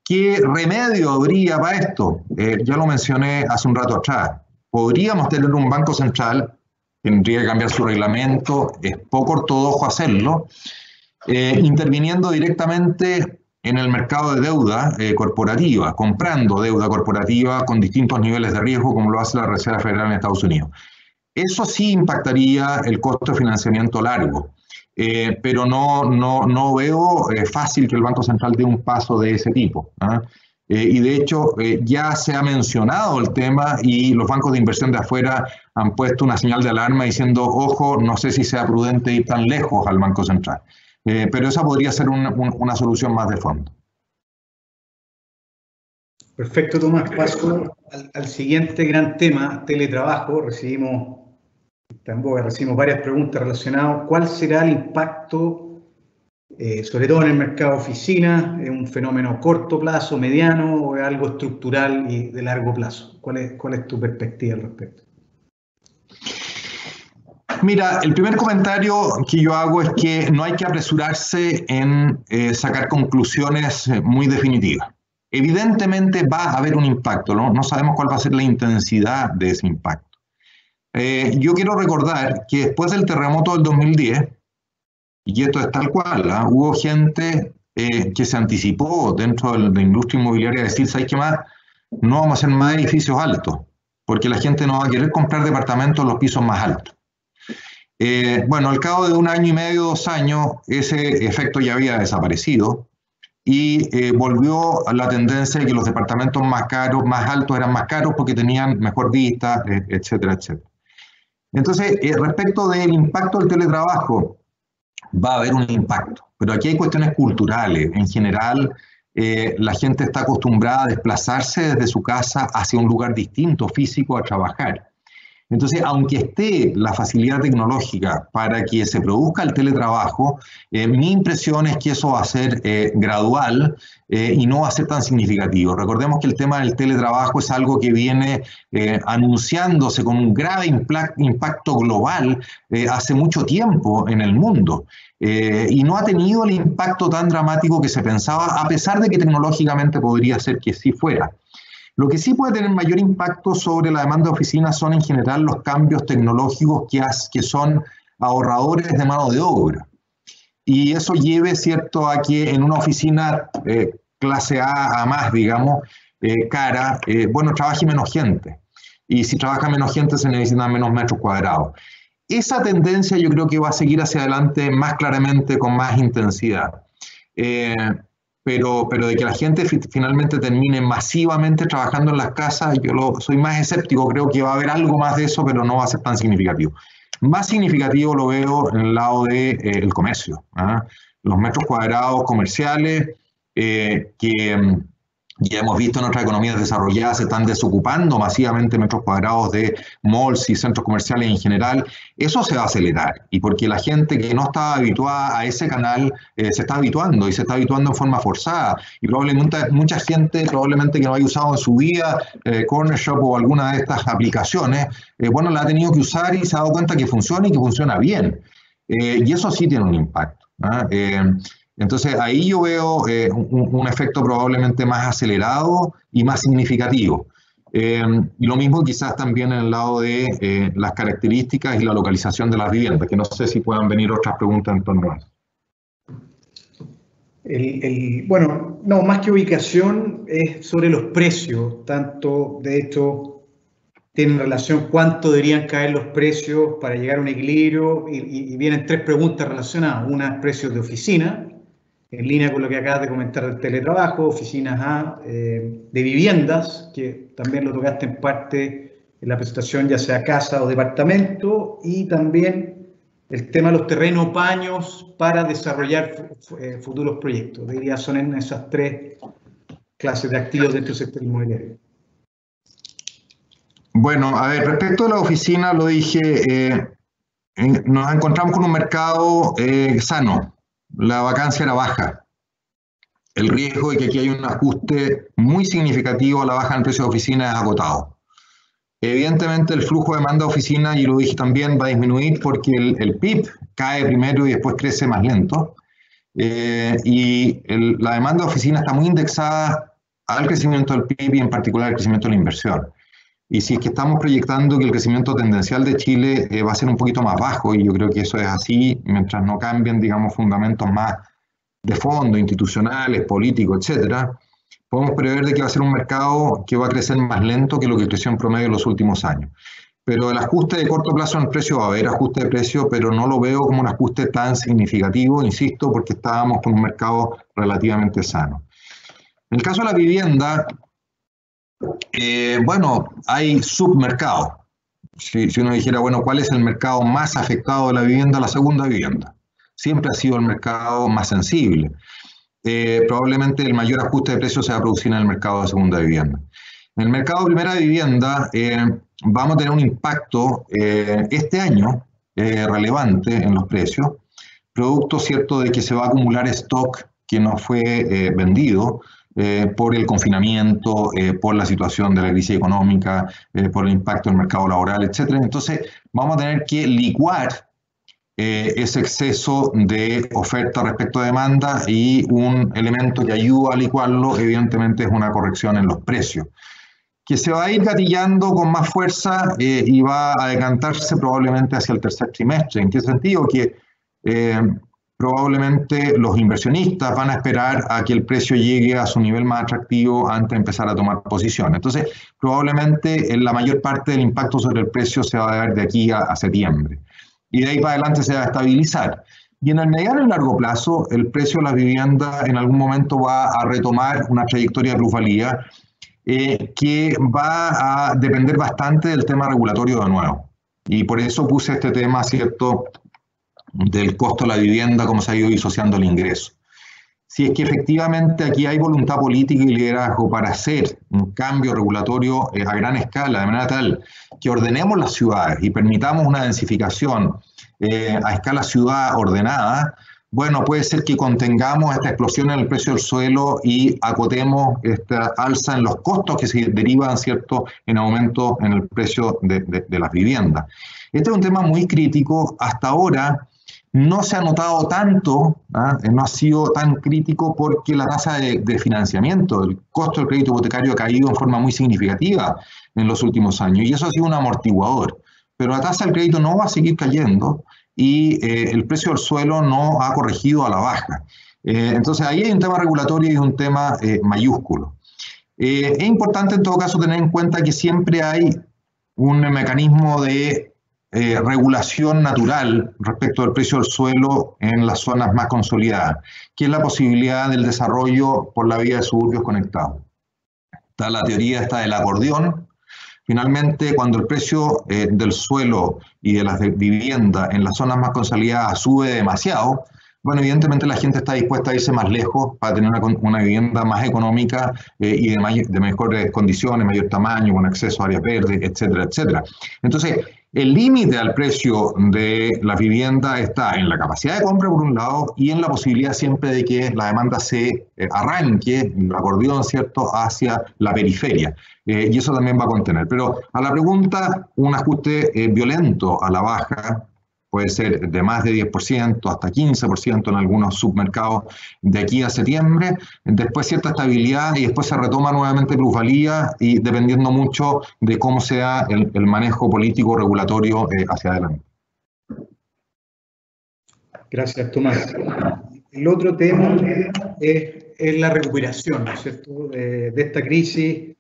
¿Qué remedio habría para esto? Ya lo mencioné hace un rato atrás. Podríamos tener un banco central, tendría que cambiar su reglamento, es poco ortodoxo hacerlo, interviniendo directamente en el mercado de deuda corporativa, comprando deuda corporativa con distintos niveles de riesgo, como lo hace la Reserva Federal en Estados Unidos. Eso sí impactaría el costo de financiamiento largo, pero no veo fácil que el Banco Central dé un paso de ese tipo, ¿eh? Y de hecho ya se ha mencionado el tema y los bancos de inversión de afuera han puesto una señal de alarma diciendo, ojo, no sé si sea prudente ir tan lejos al Banco Central. Pero esa podría ser una solución más de fondo. Perfecto, Tomás. Paso al siguiente gran tema, teletrabajo. Recibimos varias preguntas relacionadas. ¿Cuál será el impacto, sobre todo en el mercado de oficinas? ¿Es un fenómeno a corto plazo, mediano o es algo estructural y de largo plazo? ¿Cuál es tu perspectiva al respecto? Mira, el primer comentario que yo hago es que no hay que apresurarse en sacar conclusiones muy definitivas. Evidentemente va a haber un impacto, ¿no? No sabemos cuál va a ser la intensidad de ese impacto. Yo quiero recordar que después del terremoto del 2010, y esto es tal cual, ¿eh? Hubo gente que se anticipó dentro de la industria inmobiliaria a decir, ¿sabes qué más? No vamos a hacer más edificios altos, porque la gente no va a querer comprar departamentos en los pisos más altos. Bueno, al cabo de 1 año y medio, 2 años, ese efecto ya había desaparecido y volvió a la tendencia de que los departamentos más caros, más altos eran más caros porque tenían mejor vista, etcétera, etcétera. Entonces, respecto del impacto del teletrabajo, va a haber un impacto, pero aquí hay cuestiones culturales. En general, la gente está acostumbrada a desplazarse desde su casa hacia un lugar distinto, físico, a trabajar. Entonces, aunque esté la facilidad tecnológica para que se produzca el teletrabajo, mi impresión es que eso va a ser gradual y no va a ser tan significativo. Recordemos que el tema del teletrabajo es algo que viene anunciándose con un grave impacto global hace mucho tiempo en el mundo. Y no ha tenido el impacto tan dramático que se pensaba, a pesar de que tecnológicamente podría ser que sí fuera. Lo que sí puede tener mayor impacto sobre la demanda de oficinas son en general los cambios tecnológicos que son ahorradores de mano de obra. Y eso lleve, ¿cierto?, a que en una oficina clase A más, digamos, cara, bueno, trabaje menos gente. Y si trabaja menos gente se necesitan menos metros cuadrados. Esa tendencia yo creo que va a seguir hacia adelante más claramente, con más intensidad. Pero de que la gente finalmente termine masivamente trabajando en las casas, yo soy más escéptico, creo que va a haber algo más de eso, pero no va a ser tan significativo. Más significativo lo veo en el lado del comercio, ¿eh? Los metros cuadrados comerciales que Ya hemos visto en otras economías desarrolladas se están desocupando masivamente metros cuadrados de malls y centros comerciales en general. Eso se va a acelerar y porque la gente que no estaba habituada a ese canal se está habituando y se está habituando en forma forzada. Y probablemente mucha gente probablemente que no haya usado en su vida Corner Shop o alguna de estas aplicaciones, bueno, la ha tenido que usar y se ha dado cuenta que funciona y que funciona bien. Y eso sí tiene un impacto, ¿no? Entonces ahí yo veo un efecto probablemente más acelerado y más significativo. Y lo mismo quizás también en el lado de las características y la localización de las viviendas, que no sé si puedan venir otras preguntas en torno a eso. Bueno, no, más que ubicación es sobre los precios, tanto de hecho tienen relación cuánto deberían caer los precios para llegar a un equilibrio y vienen tres preguntas relacionadas. Una es precios de oficina, en línea con lo que acabas de comentar del teletrabajo, oficinas A, de viviendas, que también lo tocaste en parte en la presentación, ya sea casa o departamento, y también el tema de los terrenos paños para desarrollar futuros proyectos. Diría son en esas tres clases de activos dentro del sector inmobiliario. Bueno, a ver, respecto a la oficina, lo dije, nos encontramos con un mercado sano. La vacancia era baja. El riesgo de que aquí hay un ajuste muy significativo a la baja en el precio de oficina es agotado. Evidentemente el flujo de demanda de oficina, y lo dije también, va a disminuir porque el PIB cae primero y después crece más lento. La demanda de oficina está muy indexada al crecimiento del PIB y en particular al crecimiento de la inversión. Y si es que estamos proyectando que el crecimiento tendencial de Chile va a ser un poquito más bajo, y yo creo que eso es así, mientras no cambien, digamos, fundamentos más de fondo, institucionales, políticos, etcétera, podemos prever de que va a ser un mercado que va a crecer más lento que lo que creció en promedio en los últimos años. Pero el ajuste de corto plazo en el precio va a haber ajuste de precio, pero no lo veo como un ajuste tan significativo, insisto, porque estábamos con un mercado relativamente sano. En el caso de la vivienda, bueno, hay submercados. Si uno dijera, bueno, ¿cuál es el mercado más afectado de la vivienda? La segunda vivienda. Siempre ha sido el mercado más sensible. Probablemente el mayor ajuste de precios se va a producir en el mercado de segunda vivienda. En el mercado de primera vivienda vamos a tener un impacto este año relevante en los precios, producto cierto de que se va a acumular stock que no fue vendido, por el confinamiento, por la situación de la crisis económica, por el impacto del mercado laboral, etc. Entonces, vamos a tener que licuar ese exceso de oferta respecto a demanda, y un elemento que ayuda a licuarlo, evidentemente, es una corrección en los precios, que se va a ir gatillando con más fuerza y va a decantarse probablemente hacia el tercer trimestre. ¿En qué sentido? Que probablemente los inversionistas van a esperar a que el precio llegue a su nivel más atractivo antes de empezar a tomar posición. Entonces, probablemente la mayor parte del impacto sobre el precio se va a dar de aquí a septiembre. Y de ahí para adelante se va a estabilizar. Y en el mediano y largo plazo, el precio de las viviendas en algún momento va a retomar una trayectoria de plusvalía que va a depender bastante del tema regulatorio de nuevo. Y por eso puse este tema, ¿cierto?, del costo de la vivienda, cómo se ha ido disociando el ingreso. Si es que efectivamente aquí hay voluntad política y liderazgo para hacer un cambio regulatorio a gran escala, de manera tal que ordenemos las ciudades y permitamos una densificación a escala ciudad ordenada, bueno, puede ser que contengamos esta explosión en el precio del suelo y acotemos esta alza en los costos que se derivan, ¿cierto?, en aumento en el precio de las viviendas. Este es un tema muy crítico. Hasta ahora no se ha notado tanto, no ha sido tan crítico porque la tasa de financiamiento, el costo del crédito hipotecario ha caído en forma muy significativa en los últimos años, y eso ha sido un amortiguador. Pero la tasa del crédito no va a seguir cayendo y el precio del suelo no ha corregido a la baja. Entonces ahí hay un tema regulatorio y un tema mayúsculo. Es importante en todo caso tener en cuenta que siempre hay un mecanismo de regulación natural respecto del precio del suelo en las zonas más consolidadas, que es la posibilidad del desarrollo por la vía de suburbios conectados. Está la teoría esta del acordeón. Finalmente, cuando el precio del suelo y de las viviendas en las zonas más consolidadas sube demasiado, bueno, evidentemente la gente está dispuesta a irse más lejos para tener una vivienda más económica y de mejores condiciones, mayor tamaño, con acceso a áreas verdes, etcétera, etcétera. Entonces, el límite al precio de la vivienda está en la capacidad de compra, por un lado, y en la posibilidad siempre de que la demanda se arranque, el acordeón, ¿cierto?, hacia la periferia. Y eso también va a contener. Pero a la pregunta, un ajuste violento a la baja, puede ser de más de 10%, hasta 15% en algunos submercados de aquí a septiembre, después cierta estabilidad y después se retoma nuevamente plusvalía y dependiendo mucho de cómo sea el manejo político regulatorio hacia adelante. Gracias, Tomás. El otro tema es la recuperación, ¿no es cierto?, de esta crisis.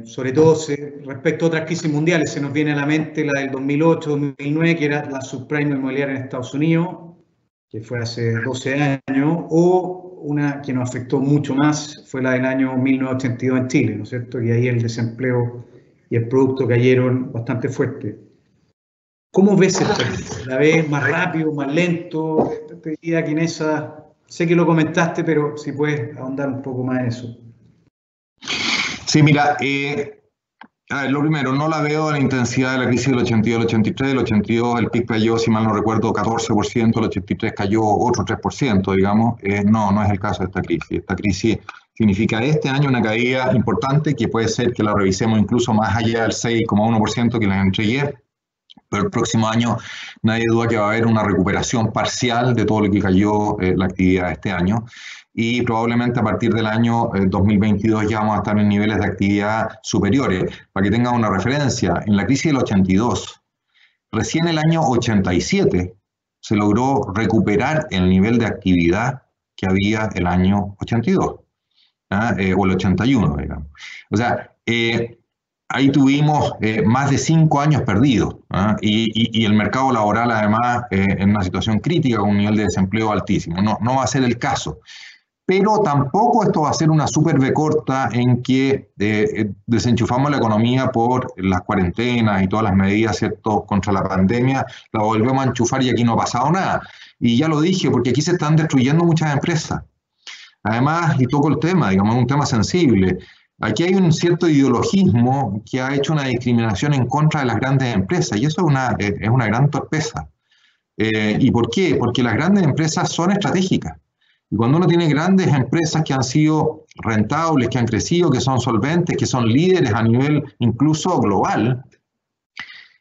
Sobre todo respecto a otras crisis mundiales, se nos viene a la mente la del 2008-2009, que era la subprime inmobiliaria en Estados Unidos, que fue hace 12 años, o una que nos afectó mucho más, fue la del año 1982 en Chile, ¿no es cierto?, y ahí el desempleo y el producto cayeron bastante fuerte. ¿Cómo ves esta crisis? ¿La ves más rápido, más lento? Te diría que en esa, sé que lo comentaste, pero si puedes ahondar un poco más en eso. Sí, mira, a ver, lo primero, no la veo en la intensidad de la crisis del 82 al 83. El 82 el PIB cayó, si mal no recuerdo, 14%, el 83 cayó otro 3%, digamos. No es el caso de esta crisis. Esta crisis significa este año una caída importante que puede ser que la revisemos incluso más allá del 6,1% que les entregué. Pero el próximo año nadie duda que va a haber una recuperación parcial de todo lo que cayó la actividad este año. Y probablemente a partir del año 2022 ya vamos a estar en niveles de actividad superiores. Para que tengan una referencia, en la crisis del 82, recién el año 87 se logró recuperar el nivel de actividad que había el año 82, o el 81, digamos. O sea, ahí tuvimos más de 5 años perdidos, y el mercado laboral además en una situación crítica con un nivel de desempleo altísimo. No va a ser el caso. Pero tampoco esto va a ser una super B corta en que desenchufamos la economía por las cuarentenas y todas las medidas, ¿cierto?, contra la pandemia, la volvemos a enchufar y aquí no ha pasado nada. Y ya lo dije, porque aquí se están destruyendo muchas empresas. Además, y toco el tema, digamos, es un tema sensible, aquí hay un cierto ideologismo que ha hecho una discriminación en contra de las grandes empresas, y eso es una gran torpeza. ¿Y por qué? Porque las grandes empresas son estratégicas. Y cuando uno tiene grandes empresas que han sido rentables, que han crecido, que son solventes, que son líderes a nivel incluso global,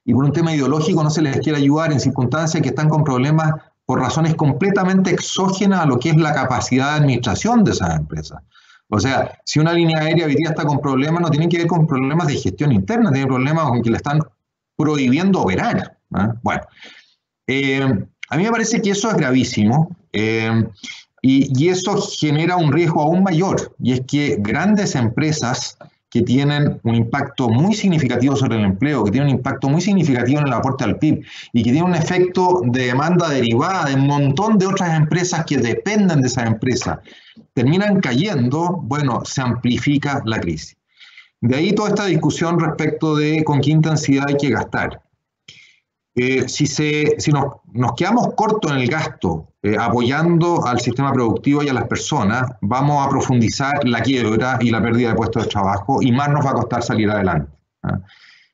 y por un tema ideológico no se les quiere ayudar en circunstancias que están con problemas por razones completamente exógenas a lo que es la capacidad de administración de esas empresas. O sea, si una línea aérea hoy día está con problemas, no tienen que ver con problemas de gestión interna, tienen problemas con que le están prohibiendo operar. Bueno, a mí me parece que eso es gravísimo. Y eso genera un riesgo aún mayor, y es que grandes empresas que tienen un impacto muy significativo sobre el empleo, que tienen un impacto muy significativo en el aporte al PIB, y que tienen un efecto de demanda derivada de un montón de otras empresas que dependen de esa empresa, terminan cayendo, bueno, se amplifica la crisis. De ahí toda esta discusión respecto de con qué intensidad hay que gastar. Si nos quedamos cortos en el gasto, apoyando al sistema productivo y a las personas, vamos a profundizar la quiebra y la pérdida de puestos de trabajo, y más nos va a costar salir adelante.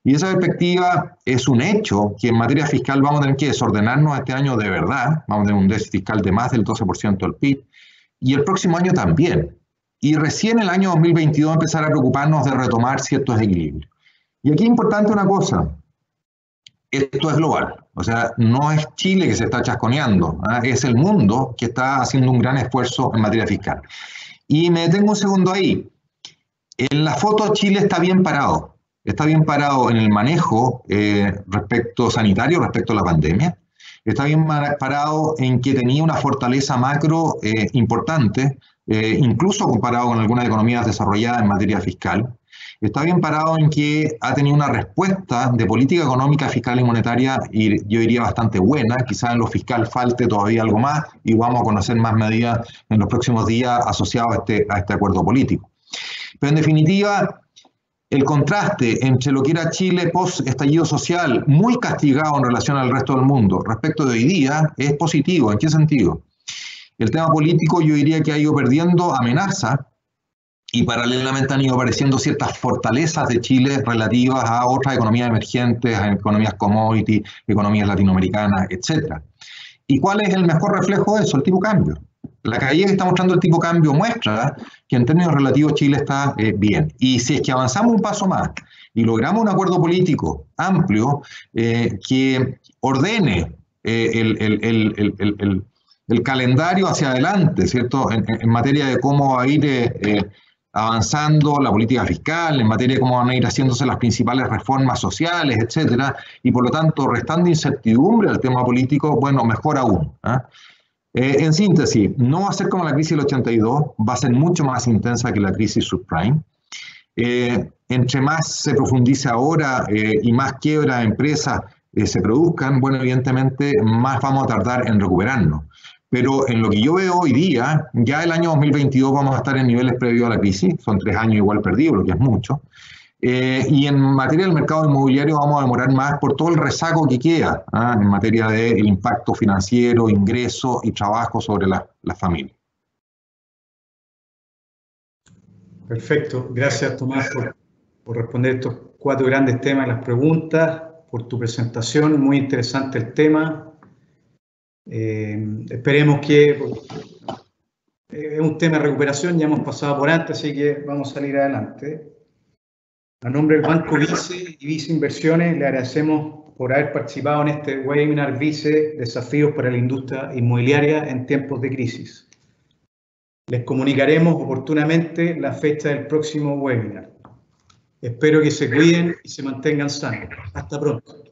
Y esa perspectiva es un hecho que en materia fiscal vamos a tener que desordenarnos este año de verdad, vamos a tener un déficit fiscal de más del 12% del PIB, y el próximo año también. Y recién el año 2022 empezar a preocuparnos de retomar ciertos equilibrios. Y aquí es importante una cosa. Esto es global, o sea, no es Chile que se está chasconeando, es el mundo que está haciendo un gran esfuerzo en materia fiscal. Y me detengo un segundo ahí. En la foto Chile está bien parado en el manejo respecto sanitario, respecto a la pandemia, está bien parado en que tenía una fortaleza macro importante, incluso comparado con algunas economías desarrolladas en materia fiscal. Está bien parado en que ha tenido una respuesta de política económica, fiscal y monetaria, y yo diría bastante buena. Quizás en lo fiscal falte todavía algo más y vamos a conocer más medidas en los próximos días asociadas a este acuerdo político. Pero en definitiva, el contraste entre lo que era Chile post-estallido social, muy castigado en relación al resto del mundo, respecto de hoy día, es positivo. ¿En qué sentido? El tema político yo diría que ha ido perdiendo amenaza y paralelamente han ido apareciendo ciertas fortalezas de Chile relativas a otras economías emergentes, a economías commodity, economías latinoamericanas, etc. ¿Y cuál es el mejor reflejo de eso? El tipo cambio. La caída que está mostrando el tipo cambio muestra que en términos relativos Chile está bien. Y si es que avanzamos un paso más y logramos un acuerdo político amplio que ordene el calendario hacia adelante, ¿cierto? En materia de cómo va a ir avanzando la política fiscal, en materia de cómo van a ir haciéndose las principales reformas sociales, etcétera, y por lo tanto restando incertidumbre al tema político, bueno, mejor aún. En síntesis, no va a ser como la crisis del 82, va a ser mucho más intensa que la crisis subprime. Entre más se profundice ahora y más quiebras de empresas se produzcan, bueno, evidentemente más vamos a tardar en recuperarnos. Pero en lo que yo veo hoy día, ya el año 2022 vamos a estar en niveles previos a la crisis, son 3 años igual perdidos, lo que es mucho. Y en materia del mercado inmobiliario vamos a demorar más por todo el rezago que queda en materia del impacto financiero, ingreso y trabajo sobre las familias. Perfecto. Gracias, Tomás, por responder estos 4 grandes temas y las preguntas, por tu presentación. Muy interesante el tema. Esperemos que es un tema de recuperación, ya hemos pasado por antes, así que vamos a salir adelante. A nombre del Banco Vice y Vice Inversiones, le agradecemos por haber participado en este webinar Vice, Desafíos para la Industria Inmobiliaria en tiempos de crisis. Les comunicaremos oportunamente la fecha del próximo webinar. Espero que se cuiden y se mantengan sanos. Hasta pronto.